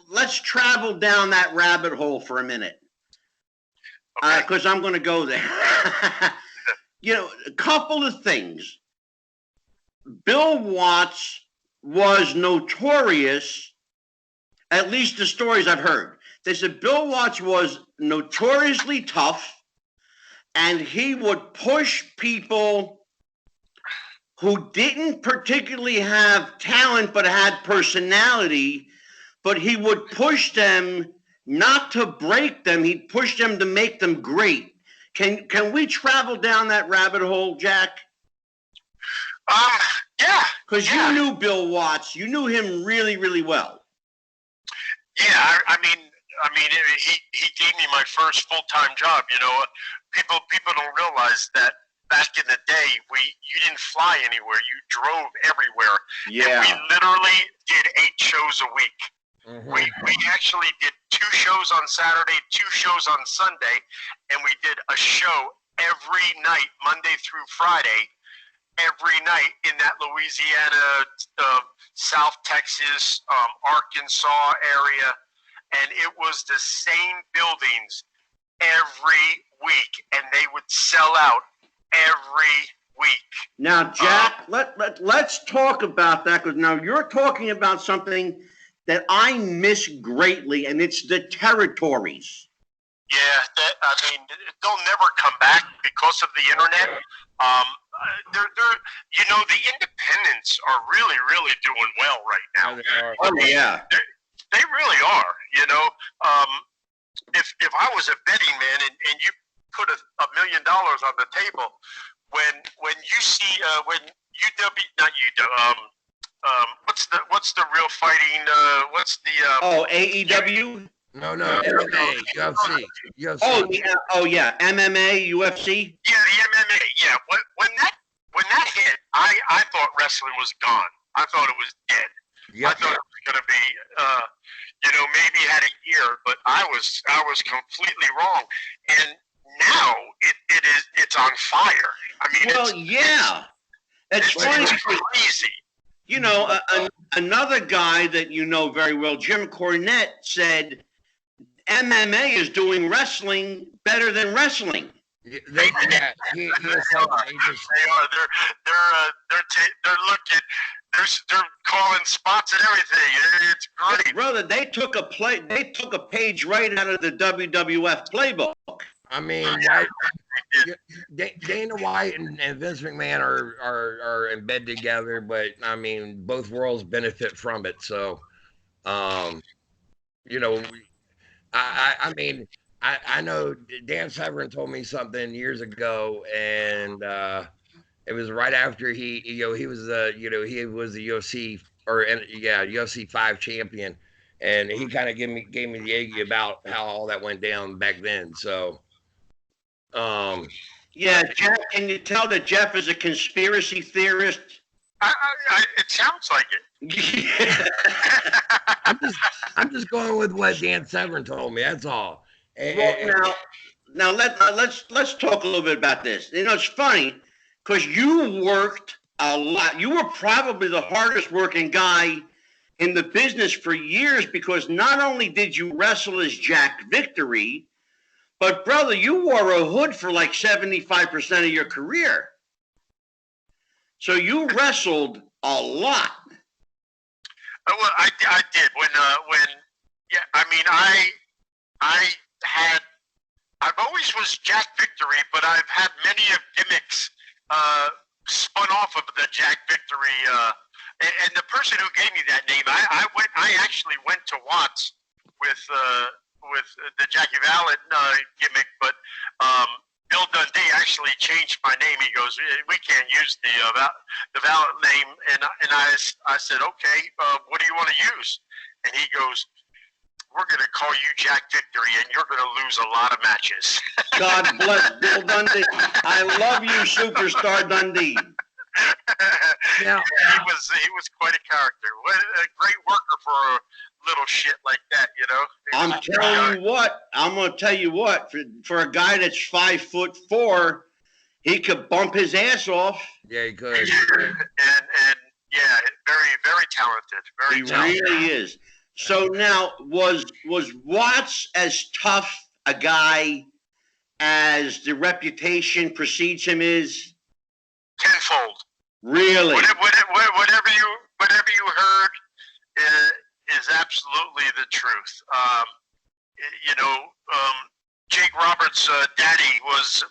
Let's travel down that rabbit hole for a minute, because I'm going to go there. A couple of things. Bill Watts was notorious, at least the stories I've heard. They said Bill Watts was notoriously tough, and he would push people who didn't particularly have talent but had personality, but he would push them not to break them, he'd push them to make them great. Can we travel down that rabbit hole, Jack? Yeah. Because you knew Bill Watts, you knew him really, really well. Yeah, I mean, he gave me my first full-time job. People don't realize that back in the day, you didn't fly anywhere. You drove everywhere. Yeah. And we literally did 8 shows a week. Mm-hmm. We actually did 2 shows on Saturday, 2 shows on Sunday, and we did a show every night, Monday through Friday, every night in that Louisiana, South Texas, Arkansas area, and it was the same buildings every week, and they would sell out every week. Now, Jack, let's talk about that, because now you're talking about something that I miss greatly, and it's the territories. Yeah, they'll never come back because of the internet. The independents are really, really doing well right now. Oh, yeah. They really are. If I was a betting man and you put $1 million on the table, when you see when UW not UW what's the real fighting what's the AEW. No, MMA, UFC. Oh yeah, MMA, UFC. Yeah, the MMA. Yeah, when that hit, I thought wrestling was gone. I thought it was dead. Yep. I thought it was going to be, maybe had a year, but I was completely wrong. And now it's on fire. I mean, it's funny. Crazy. Another guy that you know very well, Jim Cornette, said MMA is doing wrestling better than wrestling. They are. They're looking. They're calling spots and everything. It's great, brother. They took a page right out of the WWF playbook. I mean, Dana White and Vince McMahon are in bed together, but I mean, both worlds benefit from it. So, I know Dan Severn told me something years ago, and it was right after he was the UFC UFC 5 champion, and he kind of gave me the egg about how all that went down back then. So, Jeff, can you tell that Jeff is a conspiracy theorist? It sounds like it. I'm just going with what Dan Severn told me. That's all. Now let's talk a little bit about this. It's funny because you worked a lot. You were probably the hardest working guy in the business for years, because not only did you wrestle as Jack Victory, but brother, you wore a hood for like 75% of your career. So you wrestled a lot. Well, I did I've always was Jack Victory, but I've had many of gimmicks spun off of the Jack Victory. And the person who gave me that name, I actually went to Watts with the Jackie Valent gimmick, but Bill Dundee actually changed my name. He goes, "We can't use the Valent name," and I said, "Okay, what do you want to use?" And he goes, "We're going to call you Jack Victory, and you're going to lose a lot of matches." God bless Bill Dundee. I love you, Superstar Dundee. Now, he was quite a character. What a great worker for a little shit like that, I'm going to tell you what. For a guy that's 5'4", he could bump his ass off. Yeah, he could. And yeah, very, very talented. Very talented. Really is. So now, was Watts as tough a guy as the reputation precedes him is? Tenfold. Really? Whatever you heard is absolutely the truth. Jake Roberts' daddy was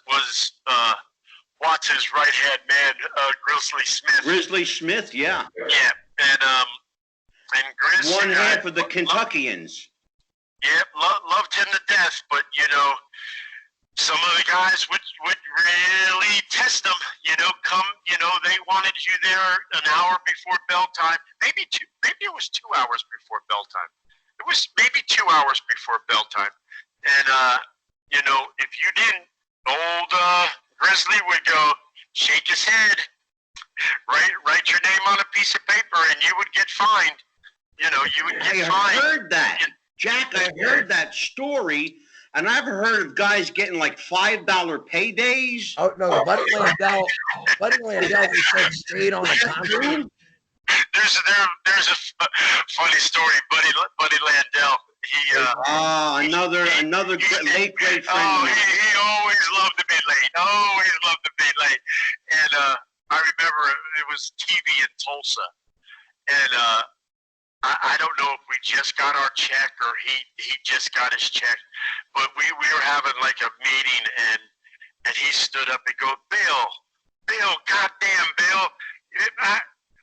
Watts' right-hand man, Grizzly Smith. Grizzly Smith, yeah. Yeah, and Grizz. One half of the Kentuckians. Yep, loved him to death, but some of the guys would really test him. They wanted you there an hour before bell time. Maybe it was 2 hours before bell time. It was maybe 2 hours before bell time. And if you didn't, old Grizzly would go shake his head, write your name on a piece of paper, and you would get fined. You would get fined. I heard that, Jack. I heard that story. And I've heard of guys getting like $5 paydays. Oh no, Buddy Landell said stayed on the contract. There's a funny story, Buddy Landell. He another late friend. Oh, he always loved to be late. Always loved to be late. And I remember it was TV in Tulsa, and I don't know if we just got our check or he just got his check, but we were having like a meeting, and he stood up and go, Bill, goddamn Bill,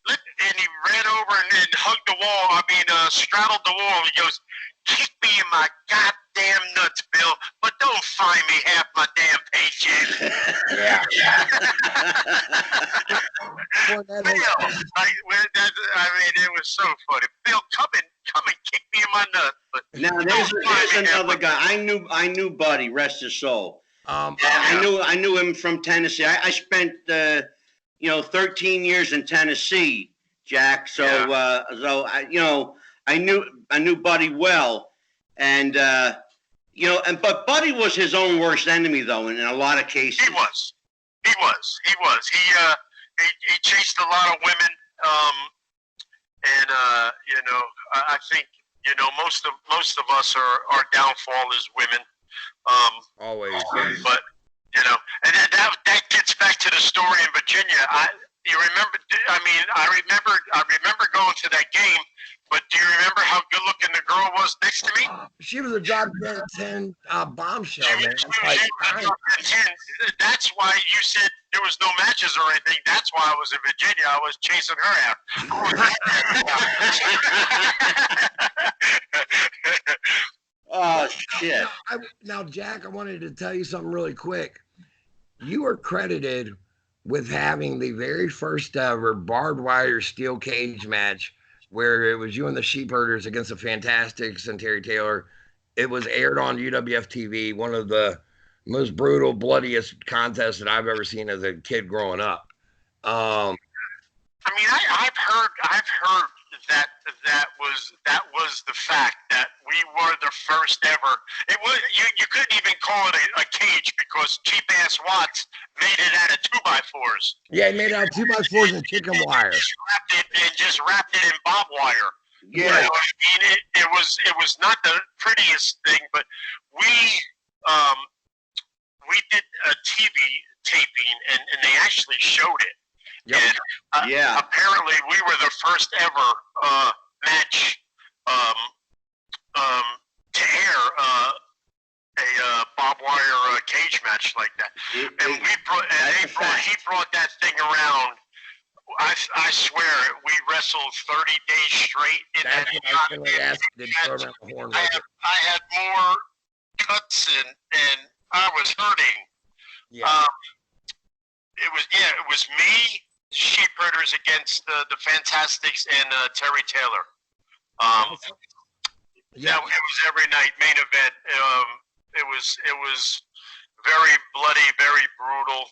and he ran over and hugged the wall. Straddled the wall. He goes, "Kick me in my goddamn nuts, Bill, but don't fine me half my damn paycheck." Yeah. Bill, I mean, it was so funny. Bill, come and kick me in my nuts. But now there's another guy. I knew Buddy, rest his soul. I knew him from Tennessee. I spent 13 years in Tennessee, Jack. So I knew Buddy well, and but Buddy was his own worst enemy though in a lot of cases. He was. He chased a lot of women, and I think most of us our downfall is women. Always. But and that gets back to the story in Virginia. I remember going to that game. But do you remember how good looking the girl was next to me? She was a drop dead 10 bombshell, man. That's why you said there was no matches or anything. That's why I was in Virginia. I was chasing her out. Oh, shit. Now, Jack, I wanted to tell you something really quick. You are credited with having the very first ever barbed wire steel cage match where it was you and the Sheepherders against the Fantastics and Terry Taylor. It was aired on UWF TV, one of the most brutal, bloodiest contests that I've ever seen as a kid growing up. I mean, I've heard that was the fact that we were the first ever. It was you couldn't even call it a cage because cheap ass Watts made it out of 2x4s. Yeah, he made it out of 2x4s and chicken wire. Just wrapped it in barbed wire. Yeah, I mean, it was not the prettiest thing, but we did a TV taping and they actually showed it. Yep. And, apparently we were the first ever match to air a barbed wire cage match like that. He brought that thing around. I swear we wrestled 30 days straight in that. I had more cuts and I was hurting. Yeah. It was me, Sheepherders against the Fantastics and Terry Taylor. It was every night, main event. It was very bloody, very brutal.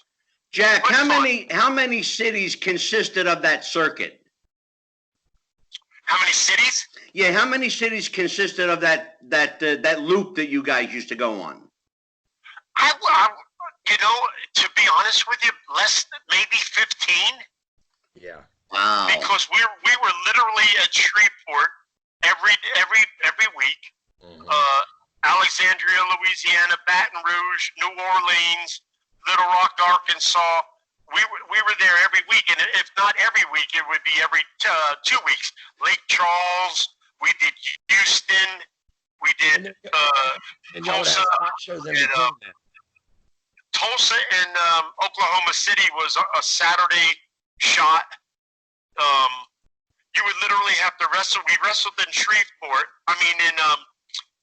Jack, how many cities consisted of that circuit? How many cities? Yeah, how many cities consisted of that loop that you guys used to go on? To be honest with you, less than maybe 15. Yeah. Wow. Because we were literally at Shreveport every week. Mm-hmm. Alexandria, Louisiana, Baton Rouge, New Orleans, Little Rock, Arkansas. We were there every week, and if not every week, it would be every 2 weeks. Lake Charles. We did Houston. We did Tulsa. Tulsa and Oklahoma City was a Saturday shot. You would literally have to wrestle. We wrestled in Shreveport. In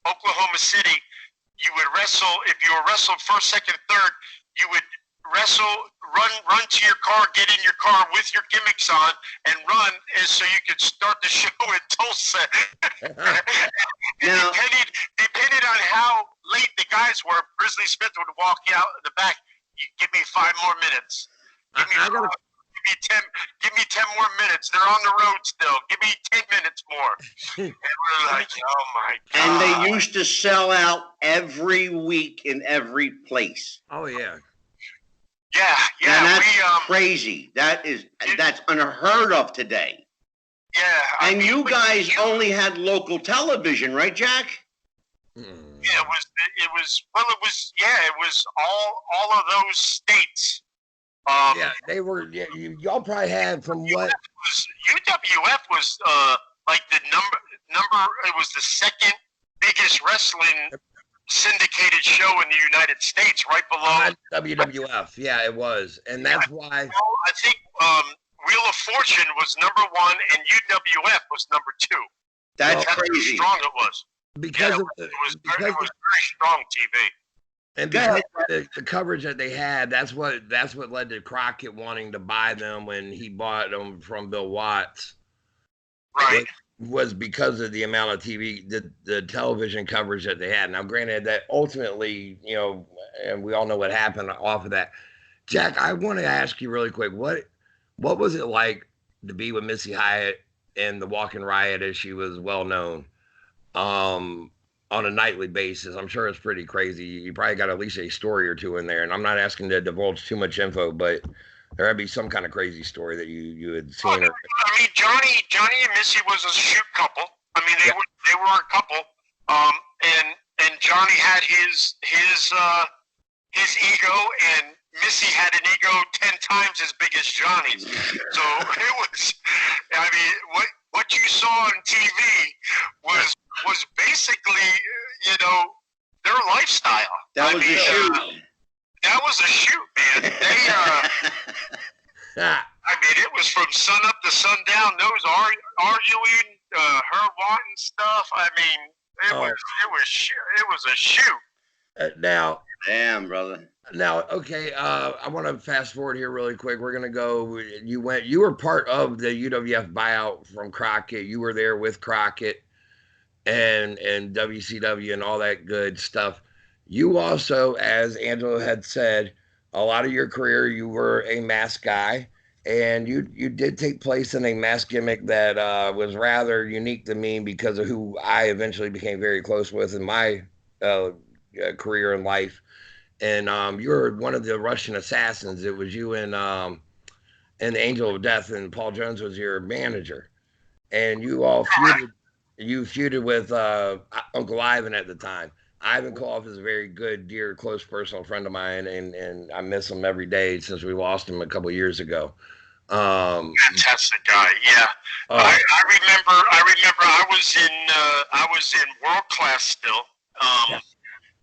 Oklahoma City, you would wrestle. If you were wrestled first, second, third, you would wrestle, run to your car, get in your car with your gimmicks on, and run, and so you could start the show in Tulsa. Depending on how late the guys were, Grizzly Smith would walk out in the back. You give me 5 more minutes. Give me 10 more minutes. They're on the road still. Give me 10 minutes more. And we're like, oh my God. And they used to sell out every week in every place. Oh yeah. Yeah. And that's crazy. That's unheard of today. Yeah. And you guys only had local television, right, Jack? Yeah, it was all of those states. They were. Yeah, y'all probably had from what? UWF was like the number. It was the second biggest wrestling syndicated show in the United States, right below WWF. Yeah, it was, and that's why. I think Wheel of Fortune was number 1, and UWF was number 2. That's crazy. How strong it was. Because it was very strong TV. And because of the coverage that they had, that's what led to Crockett wanting to buy them when he bought them from Bill Watts. Right. Was because of the amount of TV, the television coverage that they had. Now, granted, that ultimately, you know, and we all know what happened off of that. Jack, I want to ask you really quick, what was it like to be with Missy Hyatt and the Walking Riot, as she was well known, on a nightly basis? I'm sure it's pretty crazy. You probably got at least a story or two in there, and I'm not asking to divulge too much info, but there had to be some kind of crazy story that you had seen. I mean, Johnny and Missy was a shoot couple. I mean, they were a couple. And Johnny had his ego, and Missy had an ego 10 times as big as Johnny's. So it was. I mean, what you saw on TV was basically, you know, their lifestyle. That was a shoot. That was a shoot, man. I mean, it was from sun up to sundown. Those arguing, her wanting stuff. I mean, it was a shoot. Now, damn, brother. Now, okay, I want to fast forward here really quick. We're gonna go. You were part of the UWF buyout from Crockett. You were there with Crockett and WCW and all that good stuff. You also, as Angelo had said, a lot of your career you were a mask guy, and you did take place in a mask gimmick that was rather unique to me because of who I eventually became very close with in my career in life. And you were one of the Russian assassins. It was you and the Angel of Death, and Paul Jones was your manager. And you all feuded. You feuded with Uncle Ivan at the time. Ivan Koloff is a very good, dear, close personal friend of mine, and I miss him every day since we lost him a couple of years ago. Fantastic guy, yeah. I remember. I was in World Class still.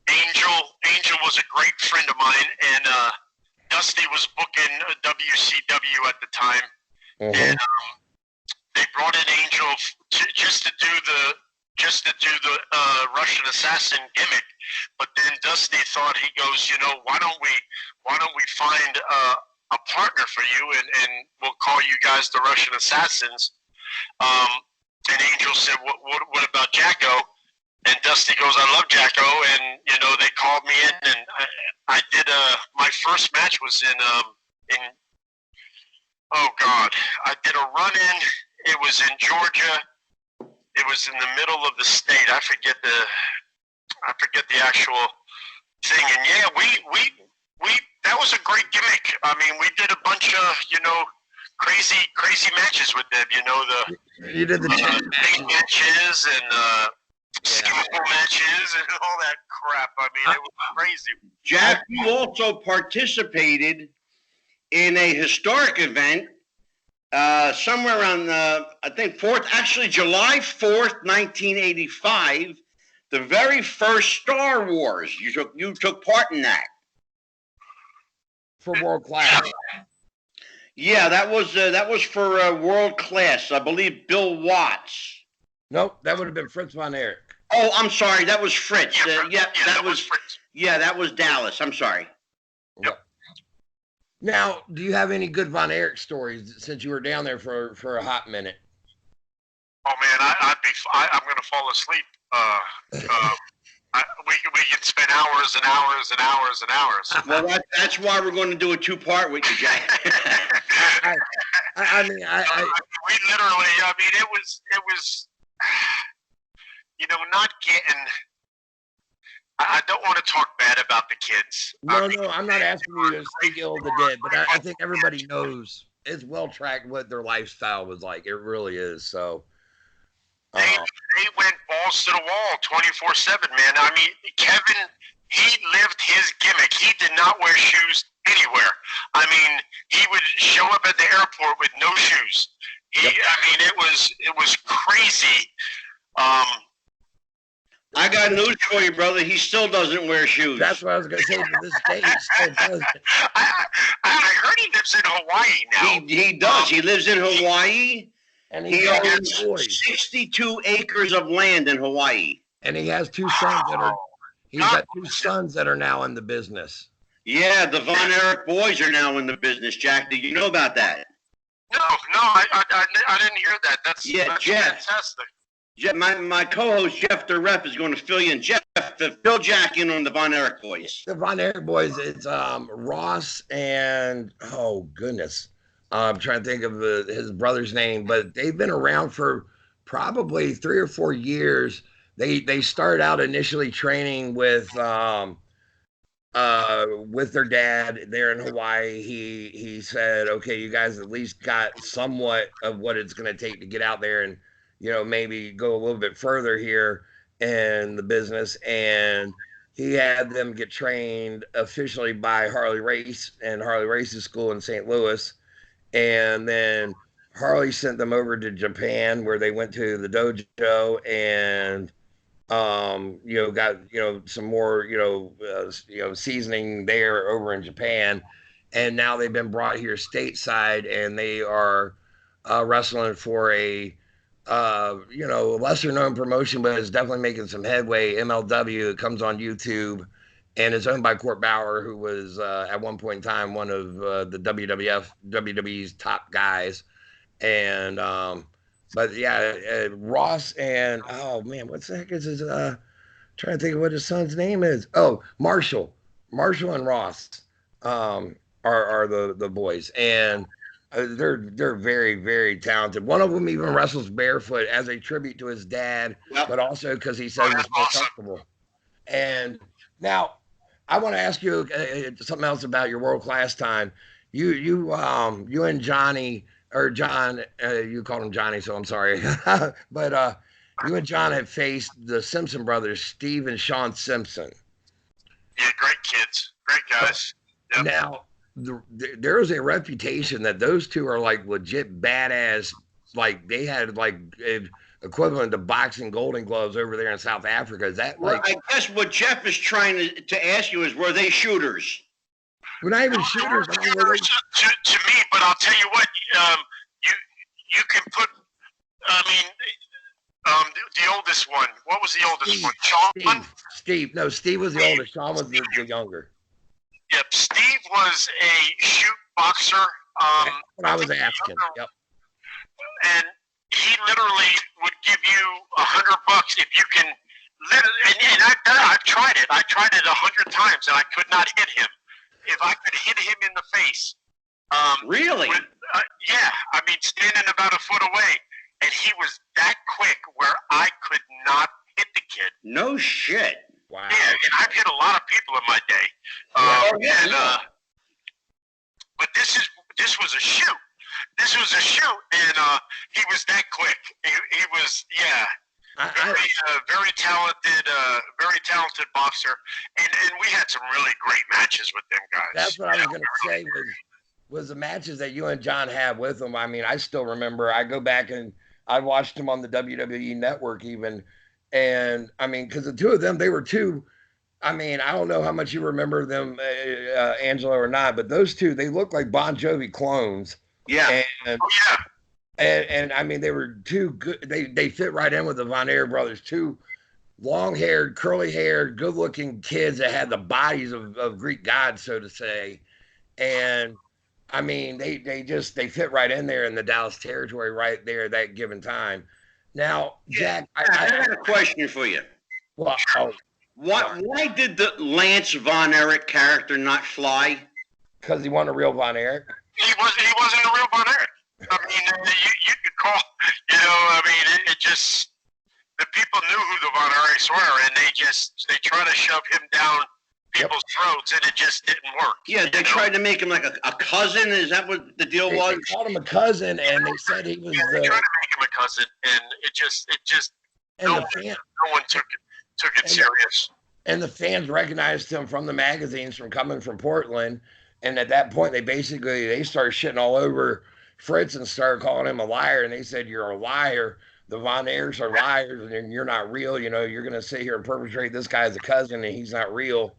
Angel was a great friend of mine, and Dusty was booking WCW at the time, and they brought in Angel just to do the Russian assassin gimmick. But then Dusty thought, he goes, you know, why don't we find a partner for you, and we'll call you guys the Russian Assassins. And Angel said, what about Jacko? And Dusty goes, I love Jacko, and you know, they called me in, and I did my first match was in oh God, I did a run-in. It was in Georgia. It was in the middle of the state. I forget the actual thing. And yeah, we that was a great gimmick. I mean, we did a bunch of, you know, crazy matches with them. You know, you did the big matches and scalpel matches and all that crap. I mean, it was crazy. Jack, you also participated in a historic event somewhere around, I think, July 4th, 1985, the very first Star Wars. You took part in that. For World Class. Yeah, that was for World Class. I believe Bill Watts. Nope, that would have been Fritz von Erich. Oh, I'm sorry, that was Fritz. That was Fritz. Yeah, that was Dallas. I'm sorry. Yep. Now, do you have any good Von Erich stories since you were down there for a hot minute? Oh man, I'm gonna fall asleep. We can spend hours and hours and hours and hours. Well, that's why we're going to do a 2-part with you, Jack. I mean, we literally. I mean, it was. You know, not getting. I don't want to talk bad about the kids. No, I'm not asking you to speak ill of the dead, but I think everybody knows it's well tracked what their lifestyle was like. It really is. So they went balls to the wall 24/7, man. I mean, Kevin, he lived his gimmick. He did not wear shoes anywhere. I mean, he would show up at the airport with no shoes. I mean, it was crazy. I got news for you, brother. He still doesn't wear shoes. That's what I was going to say. To this day, he still doesn't. I heard he lives in Hawaii now. He does. He lives in Hawaii. And he owns 62 acres of land in Hawaii. And he has two sons that are He's got two sons that are now in the business. Yeah, the Von Erich boys are now in the business, Jack. Did you know about that? No, I didn't hear that. That's Jeff. Fantastic. Jeff, my co-host Jeff the Ref is going to fill you in. Jeff, fill Jack in on the Von Erich boys. The Von Erich boys, it's Ross and oh goodness, I'm trying to think of his brother's name, but they've been around for probably 3 or 4 years. They started out initially training with their dad there in Hawaii. He said, okay, you guys at least got somewhat of what it's going to take to get out there and, you know, maybe go a little bit further here in the business. And he had them get trained officially by Harley Race and Harley Race's school in St. Louis. And then Harley sent them over to Japan, where they went to the dojo and you know, got, you know, some more, seasoning there over in Japan. And now they've been brought here stateside, and they are wrestling for a, lesser known promotion, but it's definitely making some headway. MLW. It comes on YouTube, and it's owned by Court Bauer, who was at one point in time one of the WWE's top guys. And but yeah, Ross and oh man, what the heck is his? Trying to think of what his son's name is. Oh, Marshall and Ross are the boys, and they're very, very talented. One of them even wrestles barefoot as a tribute to his dad, but also because he says it's more comfortable. And now I want to ask you something else about your world class time. You and Johnny. Or John, you called him Johnny, so I'm sorry. But you and John have faced the Simpson brothers, Steve and Sean Simpson. Yeah, great kids, great guys. Yep. Now, there is a reputation that those two are like legit badass. Like they had like equivalent to boxing Golden Gloves over there in South Africa. Is that like? Well, I guess what Jeff is trying to ask you is, were they shooters? We're not even shooters. To me, but I'll tell you what, you can put. I mean, the oldest one. What was the oldest one? Sean. Steve. No, Steve was the oldest. Sean was the younger. Yep. Steve was a shoot boxer. That's what I was asking. Yep. And he literally would give you $100 if you can. And I've tried it. I tried it 100 times, and I could not hit him. If I could hit him in the face. Really? Yeah. I mean, standing about a foot away, and he was that quick where I could not hit the kid. No shit. Wow. Yeah, and I've hit a lot of people in my day. But this was a shoot. This was a shoot, and he was that quick. He was, yeah. Very talented boxer, and we had some really great matches with them guys. That's what I was going to say was the matches that you and John had with them. I mean, I still remember. I go back and I watched them on the WWE Network even, and I mean, because the two of them, they were two. I mean, I don't know how much you remember them, Angelo, or not, but those two, they look like Bon Jovi clones. Yeah. And, And I mean, they were two good. They fit right in with the Von Erich brothers. Two long-haired, curly-haired, good-looking kids that had the bodies of Greek gods, so to say. And I mean, they fit right in there in the Dallas territory right there at that given time. Now, Jack, I have a question for you. Well, why did the Lance Von Erich character not fly? Because he wasn't a real Von Erich. He wasn't a real Von Erich. I mean, you could call, I mean, it just, the people knew who the Von Erichs were, and they try to shove him down people's throats, and it just didn't work. Yeah, they tried to make him like a cousin. Is that what the deal was? They called him a cousin, and they said he was. Yeah, they tried to make him a cousin, and it just. And no one took it serious. And the fans recognized him from the magazines from coming from Portland, and at that point, they started shitting all over Fritz and started calling him a liar, and they said, "You're a liar. The Von Erichs are liars, and you're not real. You're going to sit here and perpetrate this guy as a cousin, and he's not real."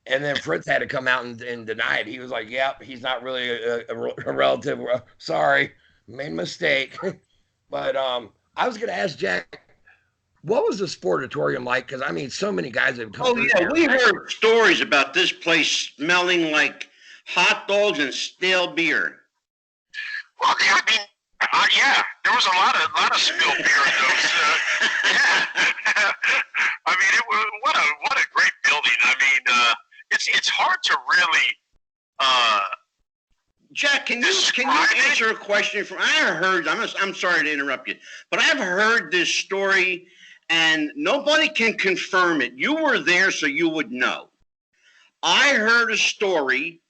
And then Fritz had to come out and deny it. He was like, "Yep, he's not really a relative. Sorry, made a mistake." But I was going to ask Jack, What was the sportatorium like? Because I mean, so many guys have come. Oh yeah, we heard stories about this place smelling like hot dogs and stale beer. Well, I mean, yeah, there was a lot of spilled beer in those. Yeah, I mean, what a great building. I mean, it's hard to really. Jack, can you answer a question from? I heard. I'm sorry to interrupt you, but I've heard this story, and nobody can confirm it. You were there, so you would know. I heard a story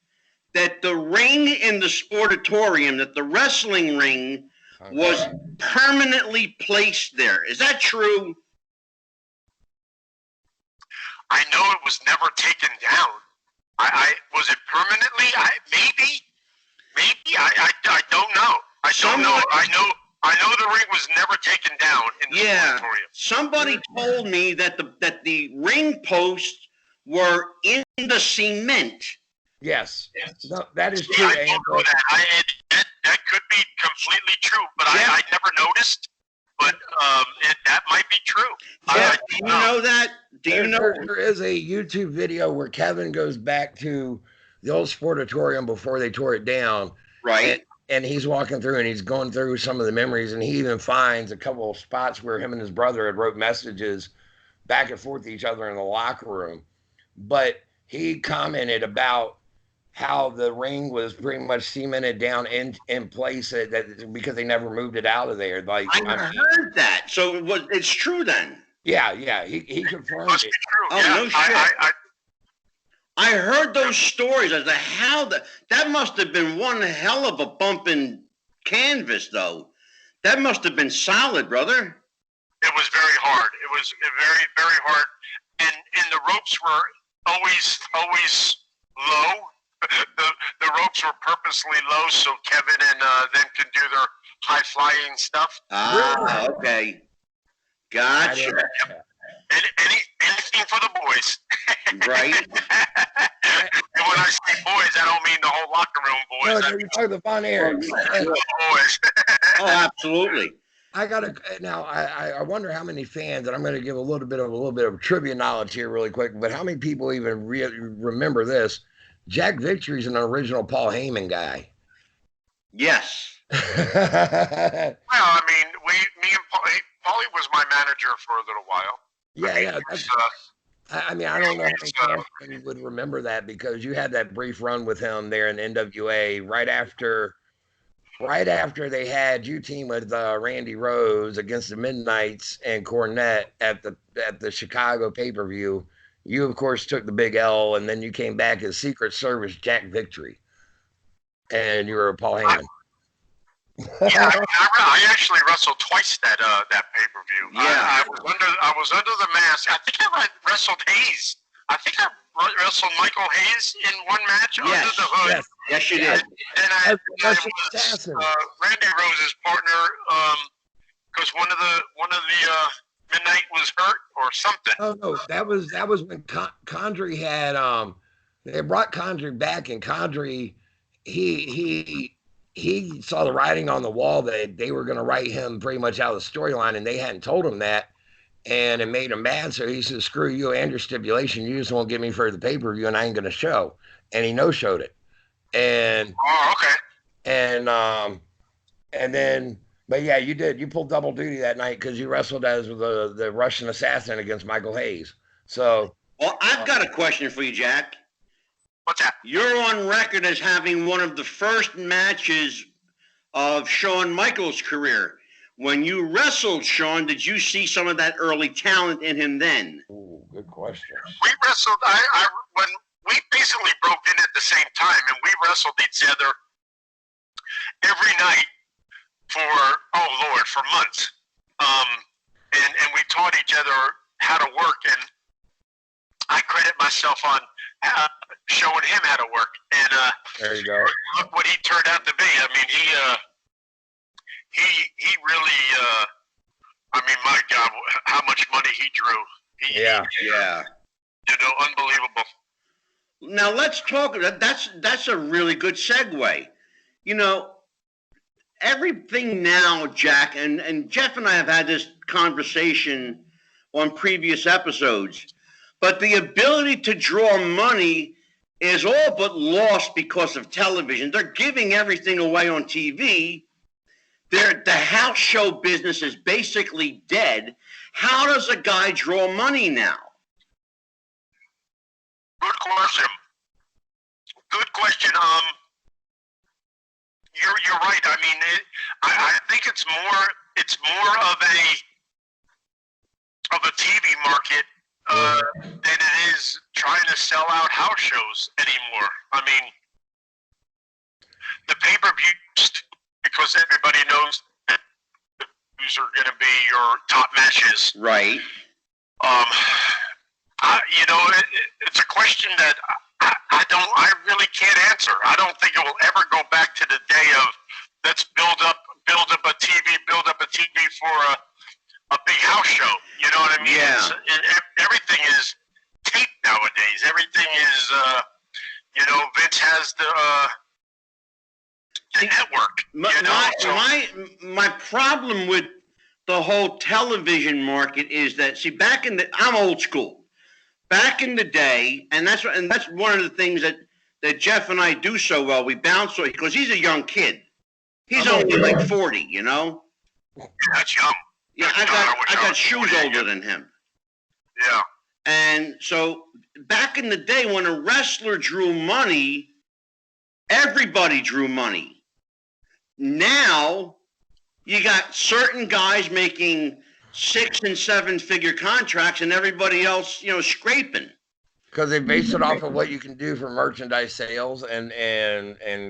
that the ring in the sportatorium, that the wrestling ring, was permanently placed there. Is that true? I know it was never taken down. I was it permanently? Maybe. I don't know. I don't know. I know the ring was never taken down in the sportatorium. Somebody told me that the ring posts were in the cement. Yes. No, that is true. I don't know that. That could be completely true, but I never noticed. But that might be true. Yeah, do you know that? Do you know? There is a YouTube video where Kevin goes back to the old sportatorium before they tore it down. Right. And he's walking through and he's going through some of the memories, and he even finds a couple of spots where him and his brother had wrote messages back and forth to each other in the locker room. But he commented about how the ring was pretty much cemented down in place that because they never moved it out of there. Like I heard that. So it's true then. Yeah, he confirmed Must it. be true. Oh, yeah, no shit. I heard those stories as to how that must have been one hell of a bumping canvas, though. That must have been solid, brother. It was very hard. It was very, very hard, and the ropes were always low. The ropes were purposely low so Kevin and them could do their high flying stuff. Ah, okay. Gotcha. Anything for the boys. Right. And when I say boys, I don't mean the whole locker room boys. No, you're talking the Von Erichs. Boys. Oh, absolutely. I wonder how many fans, and I'm going to give a little bit of trivia knowledge here really quick, but how many people even remember this? Jack Victory's an original Paul Heyman guy. Yes. Well, I mean, me and Paulie was my manager for a little while. Yeah. I mean, I don't know how many fans would remember that, because you had that brief run with him there in NWA right after they had you team with Randy Rose against the Midnights and Cornette at the Chicago pay-per-view. You, of course, took the big L, and then you came back as Secret Service Jack Victory, and you were Paul Heyman. Yeah, I actually wrestled twice that pay-per-view. Yeah, I was under the mask. I think I wrestled Hayes. I think I wrestled Michael Hayes in one match under the hood. Yes, you did. And I was Randy Rose's partner because one of the Midnight was hurt or something. Oh no, that was when Condrey had they brought Condrey back, and Condrey he saw the writing on the wall that they were going to write him pretty much out of the storyline, and they hadn't told him that, and it made him mad. So he said, "Screw you and your stipulation. You just won't get me for the pay-per-view, and I ain't going to show." And he no-showed it. And and then. But yeah, you did. You pulled double duty that night because you wrestled as the Russian assassin against Michael Hayes. So, well, I've got a question for you, Jack. What's that? You're on record as having one of the first matches of Shawn Michaels' career. When you wrestled Shawn, did you see some of that early talent in him then? Ooh, good question. We wrestled. When we basically broke in at the same time, and we wrestled each other every night. For months, and we taught each other how to work, and I credit myself on showing him how to work. And there you go. Look what he turned out to be. I mean, he really. I mean, my God, how much money he drew. Yeah. You know, unbelievable. Now let's talk. That's a really good segue. You know. Everything now, Jack, and Jeff and I have had this conversation on previous episodes. But the ability to draw money is all but lost because of television. They're giving everything away on TV. The house show business is basically dead. How does a guy draw money now? Good question. Good question. You're right. I mean, I think it's more of a TV market than it is trying to sell out house shows anymore. I mean, the pay-per-views, because everybody knows who's are going to be your top matches. Right. It's a question that I really can't answer. I don't think it will ever go back to the day of let's build up a TV for a big house show. You know what I mean? Yeah. Everything is taped nowadays. Everything is, Vince has the network. My problem with the whole television market is that, see, I'm old school. Back in the day, and that's one of the things that Jeff and I do so well. We bounce because he's a young kid. He's only like 40, you know. That's young. Yeah, I got shoes older than him. Yeah. And so back in the day, when a wrestler drew money, everybody drew money. Now you got certain guys making 6- and 7-figure contracts, and everybody else, scraping. Because they base it off of what you can do for merchandise sales and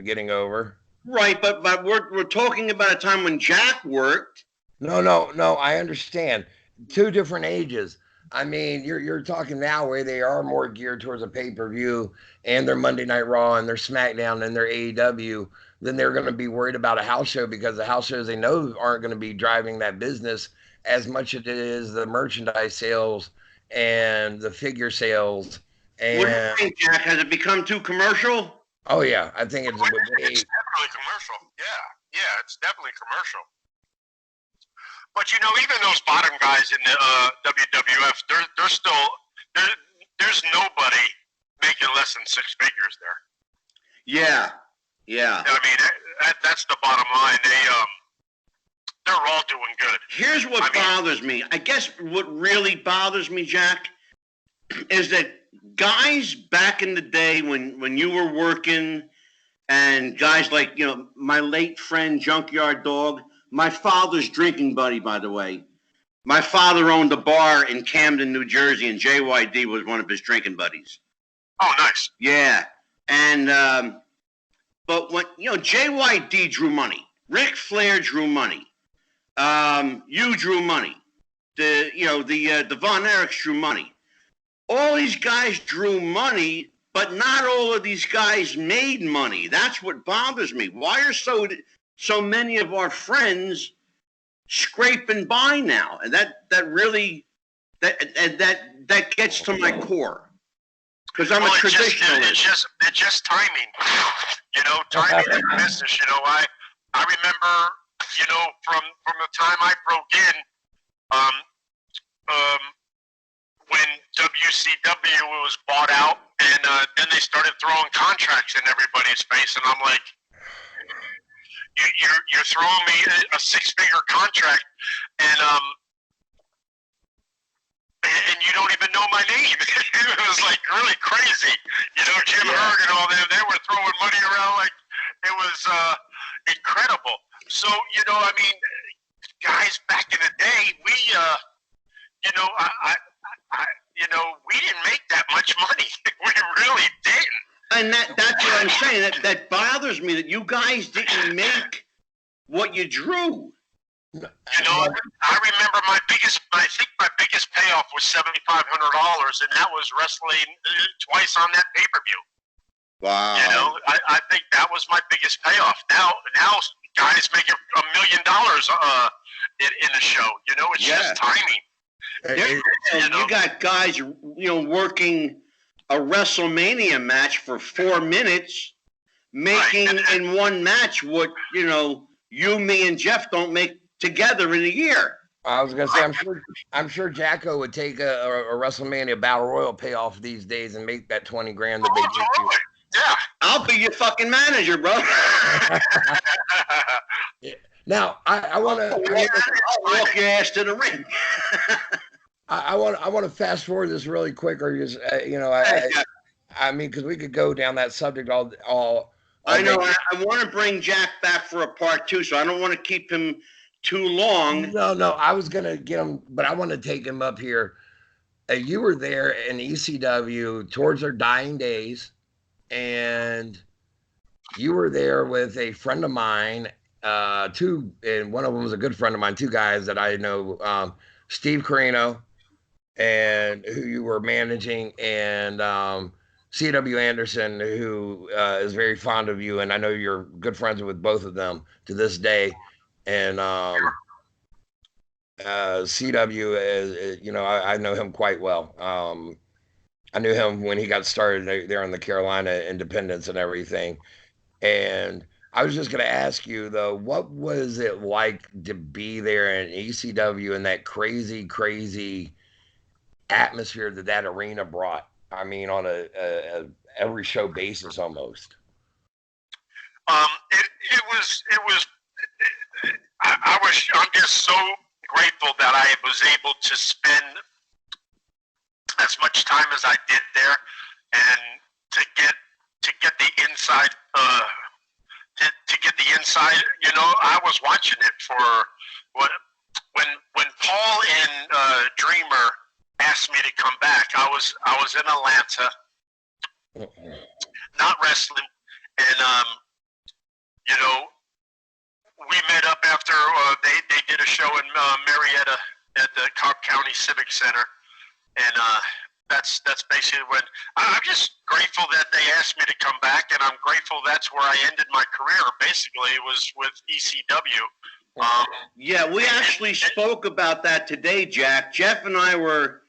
getting over. Right, but we're talking about a time when Jack worked. No, I understand. 2 different ages. I mean, you're talking now where they are more geared towards a pay-per-view and their Monday Night Raw and their SmackDown and their AEW. Then they're going to be worried about a house show because the house shows they know aren't going to be driving that business as much as it is the merchandise sales and the figure sales. And what do you think, Jack? Has it become too commercial? Oh yeah, I think it's definitely commercial. Yeah, it's definitely commercial. But even those bottom guys in the WWF, they're still there's nobody making less than 6 figures there. Yeah. I mean, that's the bottom line. They're all doing good. Here's what bothers me. I guess what really bothers me, Jack, is that guys back in the day when you were working, and guys like, my late friend Junkyard Dog, my father's drinking buddy, by the way. My father owned a bar in Camden, New Jersey, and JYD was one of his drinking buddies. Oh, nice. Yeah. And, but when, JYD drew money. Ric Flair drew money. You drew money. The Von Erichs drew money. All these guys drew money, but not all of these guys made money. That's what bothers me. Why are so many of our friends scraping by now? And that really gets to my core. Because I'm a traditionalist. It's just timing. Timing in business. I remember, from the time I broke in, when WCW was bought out, and then they started throwing contracts in everybody's face, and I'm like, you're throwing me a 6-figure contract, and you don't even know my name. It was like really crazy. Jim Hurd and all them, they were throwing money around like it was incredible. So, guys back in the day, we we didn't make that much money. We really didn't. And that's what I'm saying. That bothers me, that you guys didn't make what you drew. I remember my biggest payoff was $7,500, and that was wrestling twice on that pay-per-view. Wow. I think that was my biggest payoff. Now guys make $1 million in a show. It's just timing. You got guys, working a WrestleMania match for 4 minutes, making in one match what, you, me, and Jeff don't make together in a year. I was gonna say, I'm sure Jacko would take a WrestleMania Battle Royal payoff these days and make that 20 grand that they give you. Yeah. I'll be your fucking manager, bro. Yeah. Now, I want to walk your ass to the ring. I want to fast forward this really quick, or just I mean, because we could go down that subject all I know. I want to bring Jack back for a part 2, so I don't want to keep him too long. No, I was gonna get him, but I want to take him up here. You were there in ECW towards their dying days, and you were there with a friend of mine, two, and one of them was a good friend of mine, 2 guys that I know, Steve Carino, and who you were managing, and C.W. Anderson, who is very fond of you, and I know you're good friends with both of them to this day. And CW is, I know him quite well. I knew him when he got started there in the Carolina Independence and everything. And I was just going to ask you, though, what was it like to be there in ECW and that crazy, crazy atmosphere that arena brought? I mean, on a every show basis almost. I'm just so grateful that I was able to spend as much time as I did there, and to get the inside, to get the inside. I was watching it for when Paul and Dreamer asked me to come back. I was in Atlanta, not wrestling, and we met up after they did a show in Marietta at the Cobb County Civic Center, and that's basically when I'm just grateful that they asked me to come back, and I'm grateful that's where I ended my career. Basically, it was with ECW. Yeah, we actually spoke about that today, Jack. Jeff and I were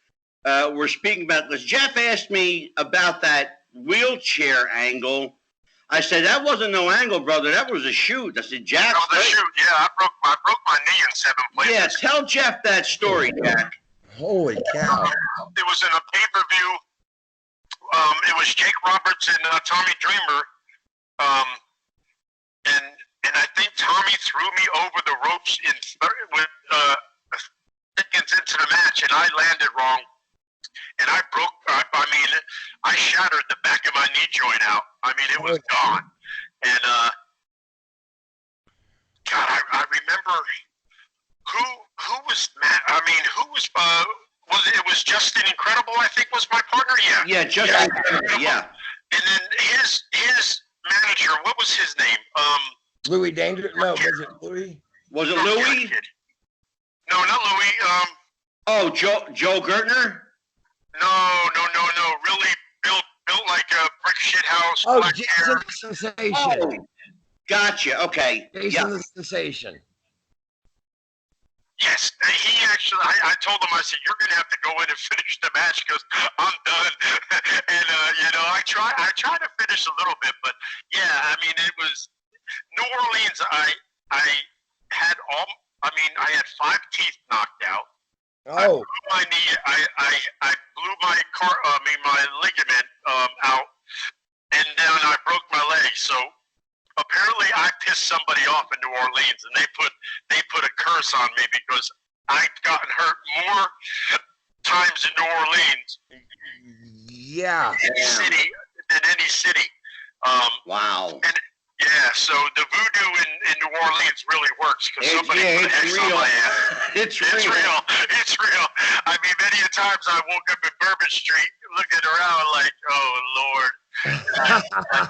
speaking about this. Jeff asked me about that wheelchair angle. I said, that wasn't no angle, brother. That was a shoot. I said, Jack. Oh, the shoot. Yeah, I broke my knee in 7 places. Yeah, tell Jeff that story, Jack. Holy cow. It was in a pay-per-view. It was Jake Roberts and Tommy Dreamer. And I think Tommy threw me over the ropes with seconds into the match, and I landed wrong. And I broke, I shattered the back of my knee joint out. I mean, it was gone. And, God, I remember who was Matt, it was Justin Incredible, I think was my partner, yeah. Yeah, Justin Incredible, yeah. And then his manager, what was his name? Louis Danger? No, was it Louis? Was it Louis? No, not Louis. Joe Gertner? No. Really built like a brick shit house. Oh, Jason the Sensation. Oh, gotcha. Okay. Jason the Sensation. Yes, he actually. I told him. I said, "You're going to have to go in and finish the match because I'm done." And I tried to finish a little bit, but yeah, I mean, it was New Orleans. I had I had 5 teeth knocked out. Oh. I blew my knee. I blew my ligament out, and then I broke my leg. So apparently, I pissed somebody off in New Orleans, and they put a curse on me because I'd gotten hurt more times in New Orleans. Yeah. Than any city. Wow. And yeah, so the voodoo in New Orleans really works because somebody put X on my ass. It's real. It's real. I mean, many a times I woke up in Bourbon Street looking around like, oh, Lord. I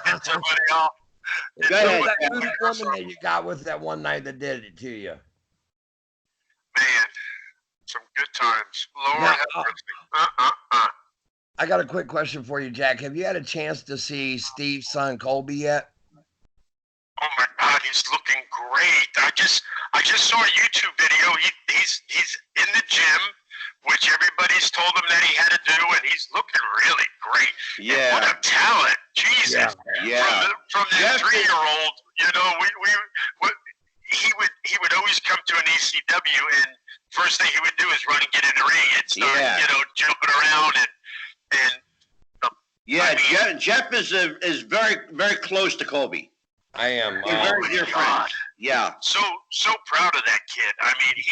hit somebody off. Go ahead. That voodoo woman that you got with that one night that did it to you. Man, some good times. Lord have mercy. I got a quick question for you, Jack. Have you had a chance to see Steve's son Colby yet? Oh my God, he's looking great. I just saw a YouTube video. He's in the gym, which everybody's told him that he had to do, and he's looking really great. Yeah. And what a talent. Jesus. Yeah. From the 3-year-old, he would always come to an ECW, and first thing he would do is run and get in the ring and start, jumping around and yeah. I mean, Jeff is very, very close to Colby. I am. They're very dear friends. Yeah. So proud of that kid. I mean,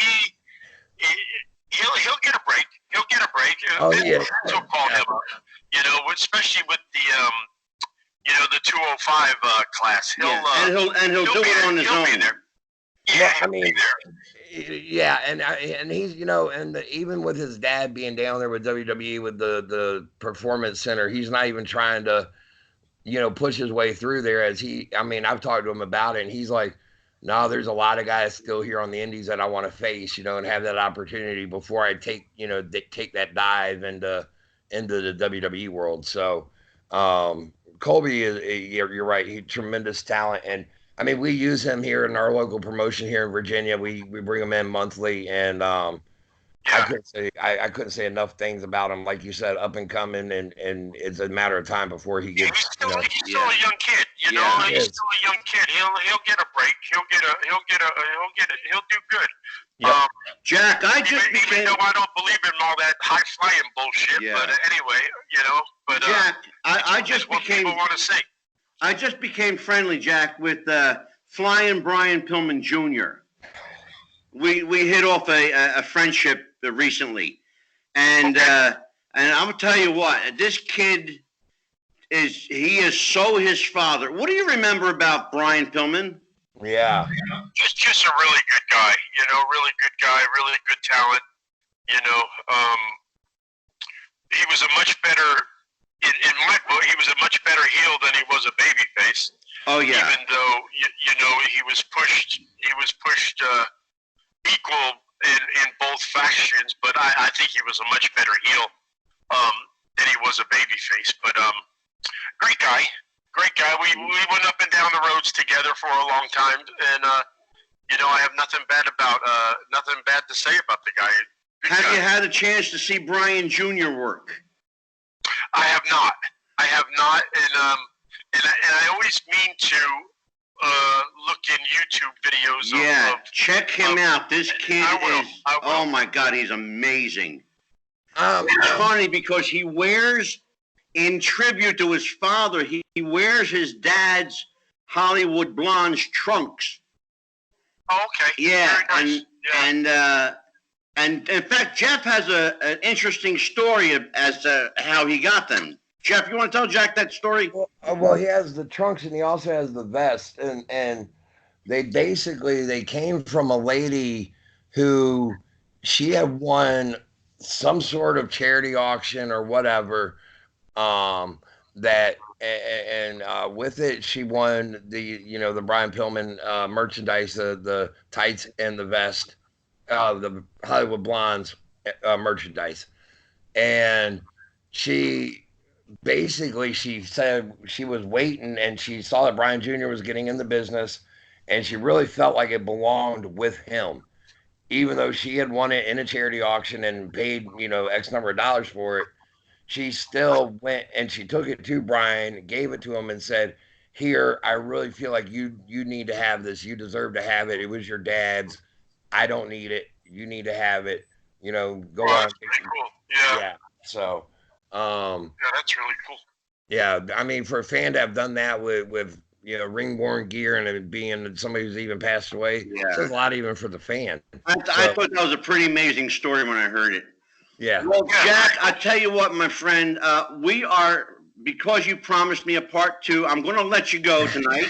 he'll get a break. He'll get a break. Oh yeah. He'll call him up. Especially with the 205 class. He'll do it on his own. Yeah, I mean, yeah, and he's even with his dad being down there with WWE with the Performance Center, he's not even trying to push his way through there. I've talked to him about it, and he's like, no, there's a lot of guys still here on the indies that I want to face, and have that opportunity before I take that dive into the WWE world. So Colby you're right, he's tremendous talent. And I mean, we use him here in our local promotion here in Virginia. We bring him in monthly, and I couldn't say enough things about him. Like you said, up and coming, and it's a matter of time before he gets. He's still a young kid, He's still a young kid. He'll get a break. He'll do good. Yep. Jack, even though I don't believe in all that high flying bullshit, but anyway, But Jack, I just what became. people want to say. I just became friendly, Jack, with Flying Brian Pillman Jr. We hit off a friendship recently, and I'm gonna tell you what, this kid is so his father. What do you remember about Brian Pillman? Yeah, just a really good guy. Really good guy, really good talent. He was a much better. In my book, he was a much better heel than he was a babyface. Oh yeah. Even though he was pushed equal in both factions, but I think he was a much better heel than he was a babyface. But great guy. We went up and down the roads together for a long time, and I have nothing bad to say about the guy. Have you had a chance to see Brian Jr. work? I have not, and I always mean to look in YouTube videos. Yeah, check him out. This kid is. Oh my God, he's amazing. It's funny because he wears, in tribute to his father, he wears his dad's Hollywood Blondes trunks. Oh, okay. Yeah, very nice. And in fact, Jeff has an interesting story as to how he got them. Jeff, you want to tell Jack that story? Well, he has the trunks and he also has the vest, and they came from a lady who she had won some sort of charity auction or whatever. With it, she won the Brian Pillman merchandise, the tights and the vest. The Hollywood Blondes merchandise, and she said she was waiting, and she saw that Brian Jr. was getting in the business, and she really felt like it belonged with him, even though she had won it in a charity auction and paid X number of dollars for it. She still went and she took it to Brian, gave it to him, and said, "Here, I really feel like you need to have this. You deserve to have it. It was your dad's. I don't need it. You need to have it. Go on." That's pretty cool. Yeah. So. Yeah, that's really cool. Yeah, I mean, for a fan to have done that with ring-worn gear and it being somebody who's even passed away, says a lot even for the fan. I thought that was a pretty amazing story when I heard it. Yeah. Well, Jack, I tell you what, my friend, because you promised me a part 2, I'm going to let you go tonight.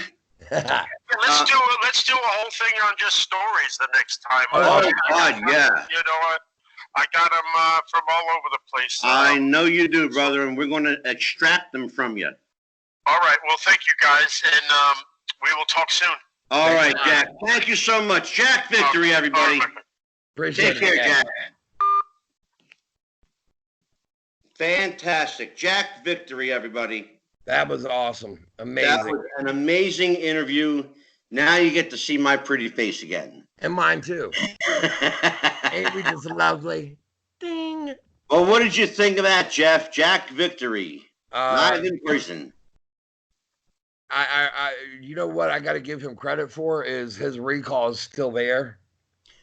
Let's do a whole thing on just stories the next time. Oh God, yeah. I got them from all over the place. I know you do, brother, and we're going to extract them from you. All right. Well, thank you, guys, and we will talk soon. All right, Jack. Thank you so much, Jack. Victory, everybody. Appreciate Take care, it, Jack. Fantastic, Jack. Victory, everybody. That was awesome. Amazing. That was an amazing interview. Now you get to see my pretty face again. And mine too. Ain't we just lovely? Ding. Well, what did you think of that, Jeff? Jack Victory. Live in person. You know what I got to give him credit for is his recall is still there.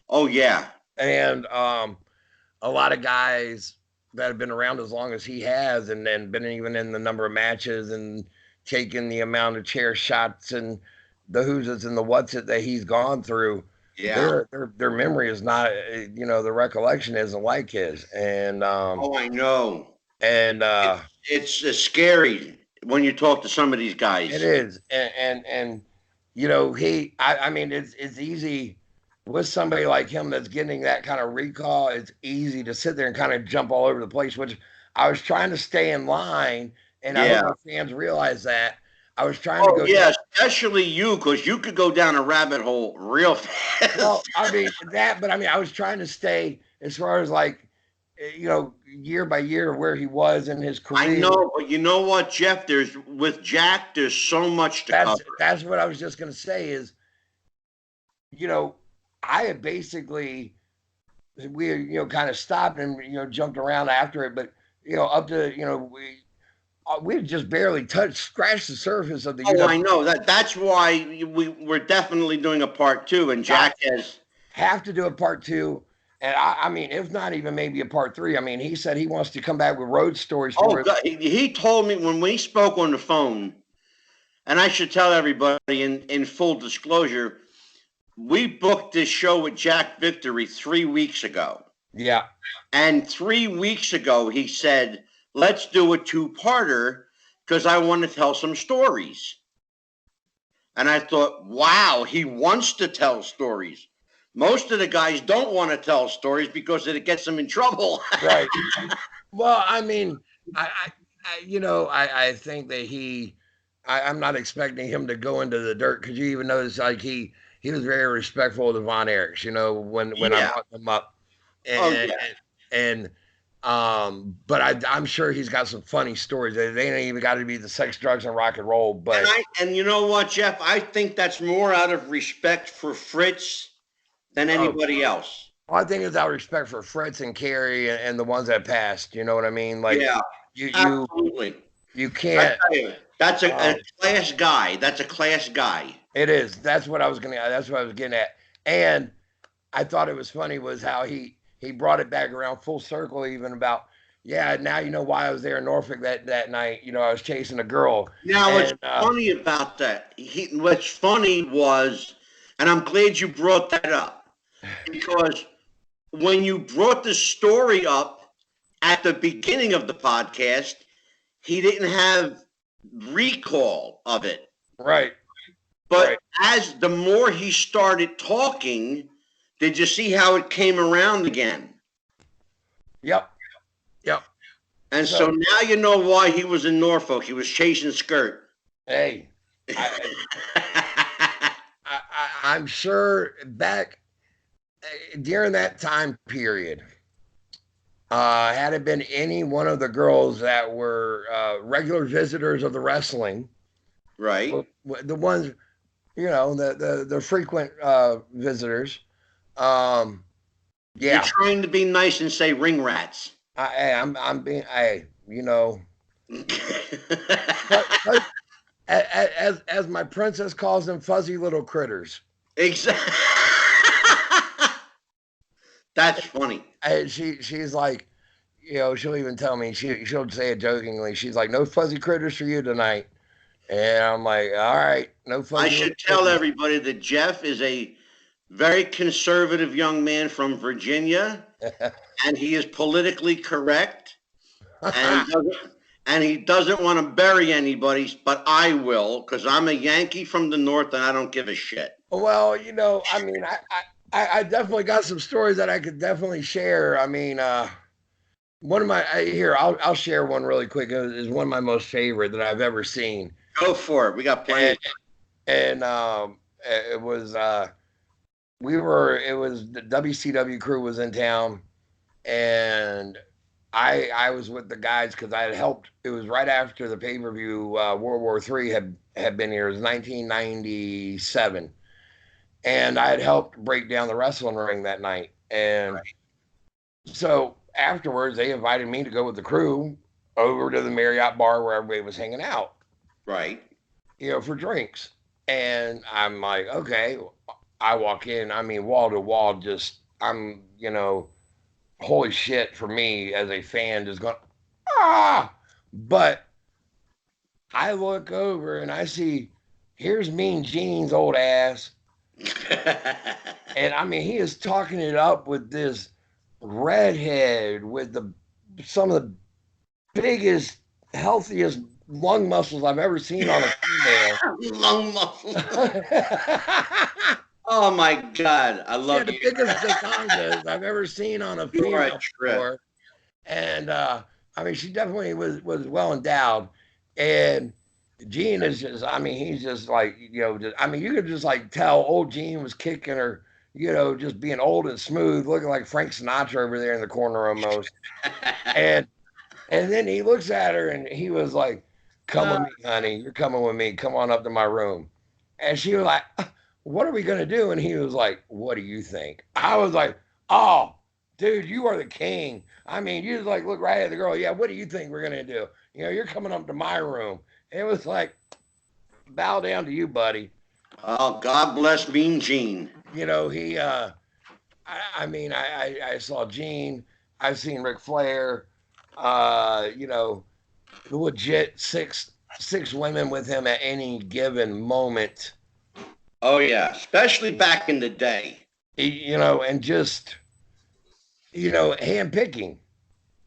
Oh, yeah. And a lot of guys that have been around as long as he has, and been even in the number of matches and taken the amount of chair shots and the who's it's and the what's it that he's gone through. Yeah. Their memory is not, the recollection isn't like his. And Oh, I know. and It's scary when you talk to some of these it guys. is. And I mean, it's easy with somebody like him that's getting that kind of recall. It's easy to sit there and kind of jump all over the place, which I was trying to stay in line, and I hope Yeah. our fans realize that. I was trying to Oh, go yeah, down. especially you, because you could go down a rabbit hole real fast. Well, I mean that, but I mean I was trying to stay as far as like, year by year where he was in his I career. know, but you know what, Jeff? With Jack, there's so much to cover. That's what I was just gonna say is, I had basically, we kind of stopped and jumped around after it, but up to we just barely scratched the surface of the Oh, I UW. know that's why we're definitely doing a part two, and Jack has. Have to do a part two, and I mean, if not even maybe a part three. I mean, he said he wants to come back with road stories Oh, for us. God, he told me when we spoke on the phone, and I should tell everybody in full disclosure, we booked this show with Jack Victory 3 weeks ago. Yeah, And 3 weeks ago, he said, let's do a two-parter because I want to tell some stories. And I thought, wow, he wants to tell stories. Most of the guys don't want to tell stories because it gets them in trouble. right. Well, I mean, I think that I'm not expecting him to go into the dirt, because you even notice like he was very respectful of the Von Erichs, when I Yeah. brought them up. Oh, And, yeah. and but I'm sure he's got some funny stories. They ain't even got to be the sex, drugs, and rock and roll. But And you know what, Jeff? I think that's more out of respect for Fritz than anybody else. I think it's out of respect for Fritz and Carrie and the ones that passed. You know what I mean? Like, Yeah, you absolutely. you I can't. tell you, that's a class guy. That's a class guy. It is. That's what I was getting at. And I thought it was funny was how he brought it back around full circle, even about, yeah, now you know why I was there in Norfolk that night. I was chasing a girl. Now, what's And funny about that? What's funny was, and I'm glad you brought that up, because when you brought the story up at the beginning of the podcast, he didn't have recall of it. right. But Right. as the more he started talking, did you see how it came around again? Yep. Yep. And so now you know why he was in Norfolk. He was chasing skirt. Hey, I'm sure back during that time period, had it been any one of the girls that were regular visitors of the wrestling, Right. the ones, the frequent visitors, You're yeah, trying to be nice and say ring rats. I'm being, but as my princess calls them, fuzzy little critters. Exactly. That's funny. She's like, she'll even tell me, she'll say it jokingly. She's like, no fuzzy critters for you tonight. And I'm like, all right, no fuzzy. I should tell everybody that Jeff is a very conservative young man from Virginia, and he is politically correct, and he doesn't want to bury anybody, but I will, because I'm a Yankee from the North, and I don't give a shit. Well, I mean, I definitely got some stories that I could definitely share. I mean, one of my I'll share one really quick. Is one of my most favorite that I've ever seen. Go for it. We got plenty. And it was the WCW crew was in town, and I was with the guys because I had helped. It was right after the pay-per-view World War III had been here. It was 1997. And I had helped break down the wrestling ring that night. And so afterwards, they invited me to go with the crew over to the Marriott bar where everybody was hanging out. Right. For drinks. And I'm like, okay. I walk in, I mean, wall to wall, just holy shit for me as a fan, just going, ah. But I look over and I see, here's Mean Gene's old ass. And I mean, he is talking it up with this redhead with some of the biggest, healthiest lung muscles I've ever seen on a female. Lung muscles. Oh my God, I love the biggest dicongas I've ever seen on a female before. And I mean, she definitely was well endowed. And Gene is just, I mean, he's just like, I mean, you could just like tell old Gene was kicking her, just being old and smooth, looking like Frank Sinatra over there in the corner almost. And then he looks at her and he was like, come with me, honey. You're coming with me. Come on up to my room. And she was like, what are we going to do? And he was like, what do you think? I was like, oh, dude, you are the king. I mean, you just like look right at the girl. Yeah, what do you think we're going to do? You're coming up to my room. It was like, bow down to you, buddy. Oh, God bless Mean Gene. He, I saw Gene. I've seen Ric Flair. Legit six women with him at any given moment. Oh yeah, especially back in the day. And just hand picking.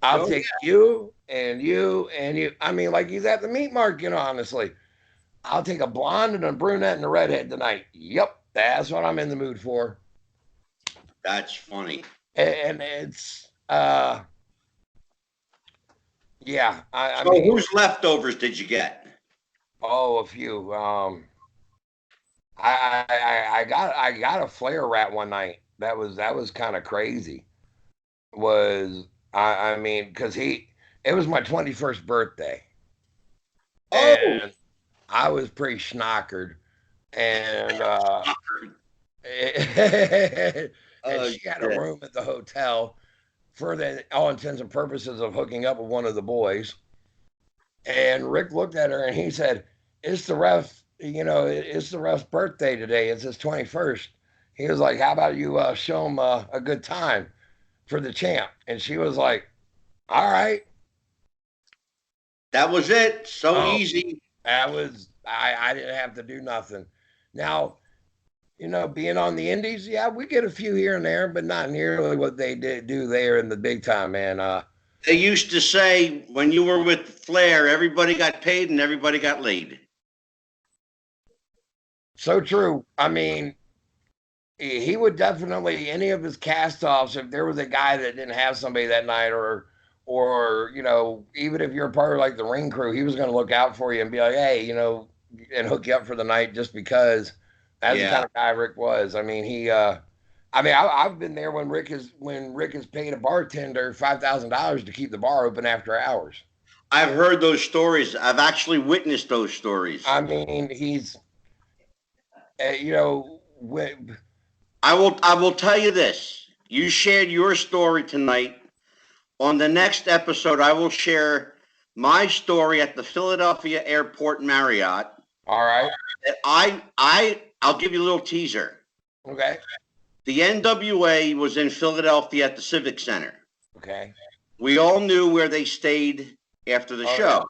I'll take you and you and you. I mean, like he's at the meat market, honestly. I'll take a blonde and a brunette and a redhead tonight. Yep, that's what I'm in the mood for. That's funny. And it's yeah. I so mean, whose leftovers did you get? Oh, a few. I got a Flair rat one night. That was kind of crazy. I mean, because it was my 21st birthday. Oh, and I was pretty schnockered. And and she had a room at the hotel for all intents and purposes of hooking up with one of the boys. And Rick looked at her and he said, it's the ref's birthday today. It's his 21st. He was like, how about you show him a good time for the champ? And she was like, all right. That was it. So easy. That was, I didn't have to do nothing. Now, being on the indies, yeah, we get a few here and there, but not nearly what they do there in the big time, man. They used to say when you were with Flair, everybody got paid and everybody got laid. So true. I mean, he would definitely, any of his cast-offs, if there was a guy that didn't have somebody that night or even if you're part of like the ring crew, he was going to look out for you and be like, hey, and hook you up for the night just because that's the kind of guy Rick was. I mean, I've been there when Rick has paid a bartender $5,000 to keep the bar open after hours. I've heard those stories. I've actually witnessed those stories. I mean, he's, I will tell you this. You shared your story tonight. On the next episode, I will share my story at the Philadelphia Airport Marriott. All right. I'll give you a little teaser. Okay. The NWA was in Philadelphia at the Civic Center. Okay. We all knew where they stayed after the show.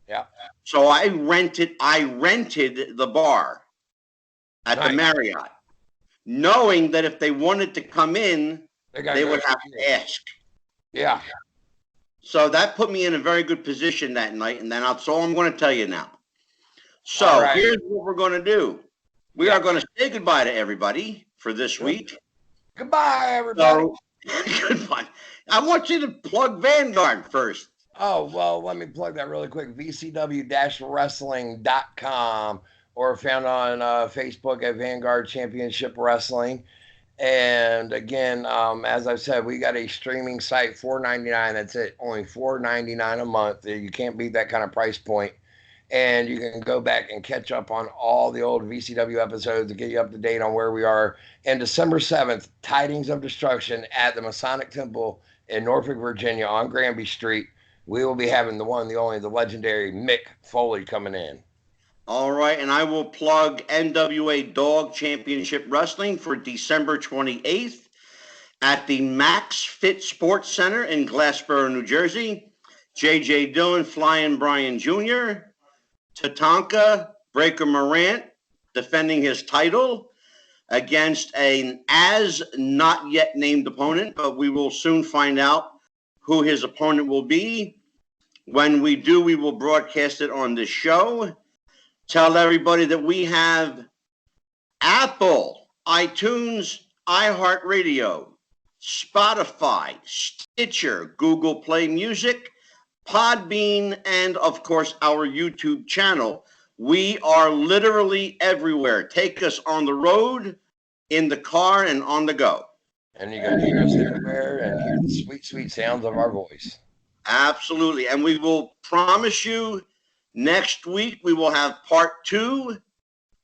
Yeah. So I rented the bar at the Marriott, knowing that if they wanted to come in, they would have to ask. Yeah. So that put me in a very good position that night, and that's all I'm going to tell you now. So here's what we're going to do. We are going to say goodbye to everybody for this week. Goodbye, everybody. Goodbye. I want you to plug Vanguard first. Oh, well, let me plug that really quick. VCW-wrestling.com or found on Facebook at Vanguard Championship Wrestling. And again, as I've said, we got a streaming site, $4.99. That's it. Only $4.99 a month. You can't beat that kind of price point. And you can go back and catch up on all the old VCW episodes to get you up to date on where we are. And December 7th, Tidings of Destruction at the Masonic Temple in Norfolk, Virginia on Granby Street. We will be having the one, the only, the legendary Mick Foley coming in. All right, and I will plug NWA Dog Championship Wrestling for December 28th at the Max Fit Sports Center in Glassboro, New Jersey. J.J. Dillon, Flying Brian Jr., Tatanka Breaker Morant defending his title against an as not yet named opponent, but we will soon find out who his opponent will be. When we do, we will broadcast it on this show. Tell everybody that we have Apple, iTunes, iHeartRadio, Spotify, Stitcher, Google Play Music, Podbean, and of course our YouTube channel. We are literally everywhere. Take us on the road, in the car, and on the go. And you can hear us everywhere and hear the sweet, sweet sounds of our voice. Absolutely. And we will promise you next week we will have part 2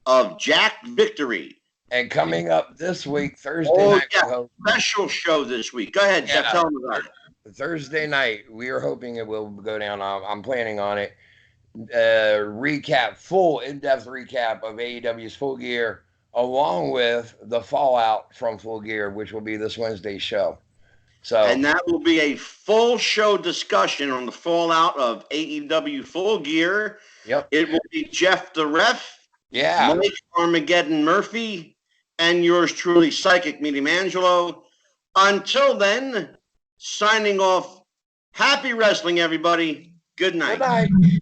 of Jack Victory. And coming up this week, Thursday night. Yeah, special show this week. Go ahead, Jeff. Tell them about it. Thursday night, we are hoping it will go down. I'm planning on it. Full in-depth recap of AEW's Full Gear, along with the fallout from Full Gear, which will be this Wednesday's show. And that will be a full show discussion on the fallout of AEW Full Gear. Yep. It will be Jeff the Ref, Mike Armageddon Murphy, and yours truly, Psychic Medium Angelo. Until then, signing off. Happy wrestling, everybody. Good night. Good night.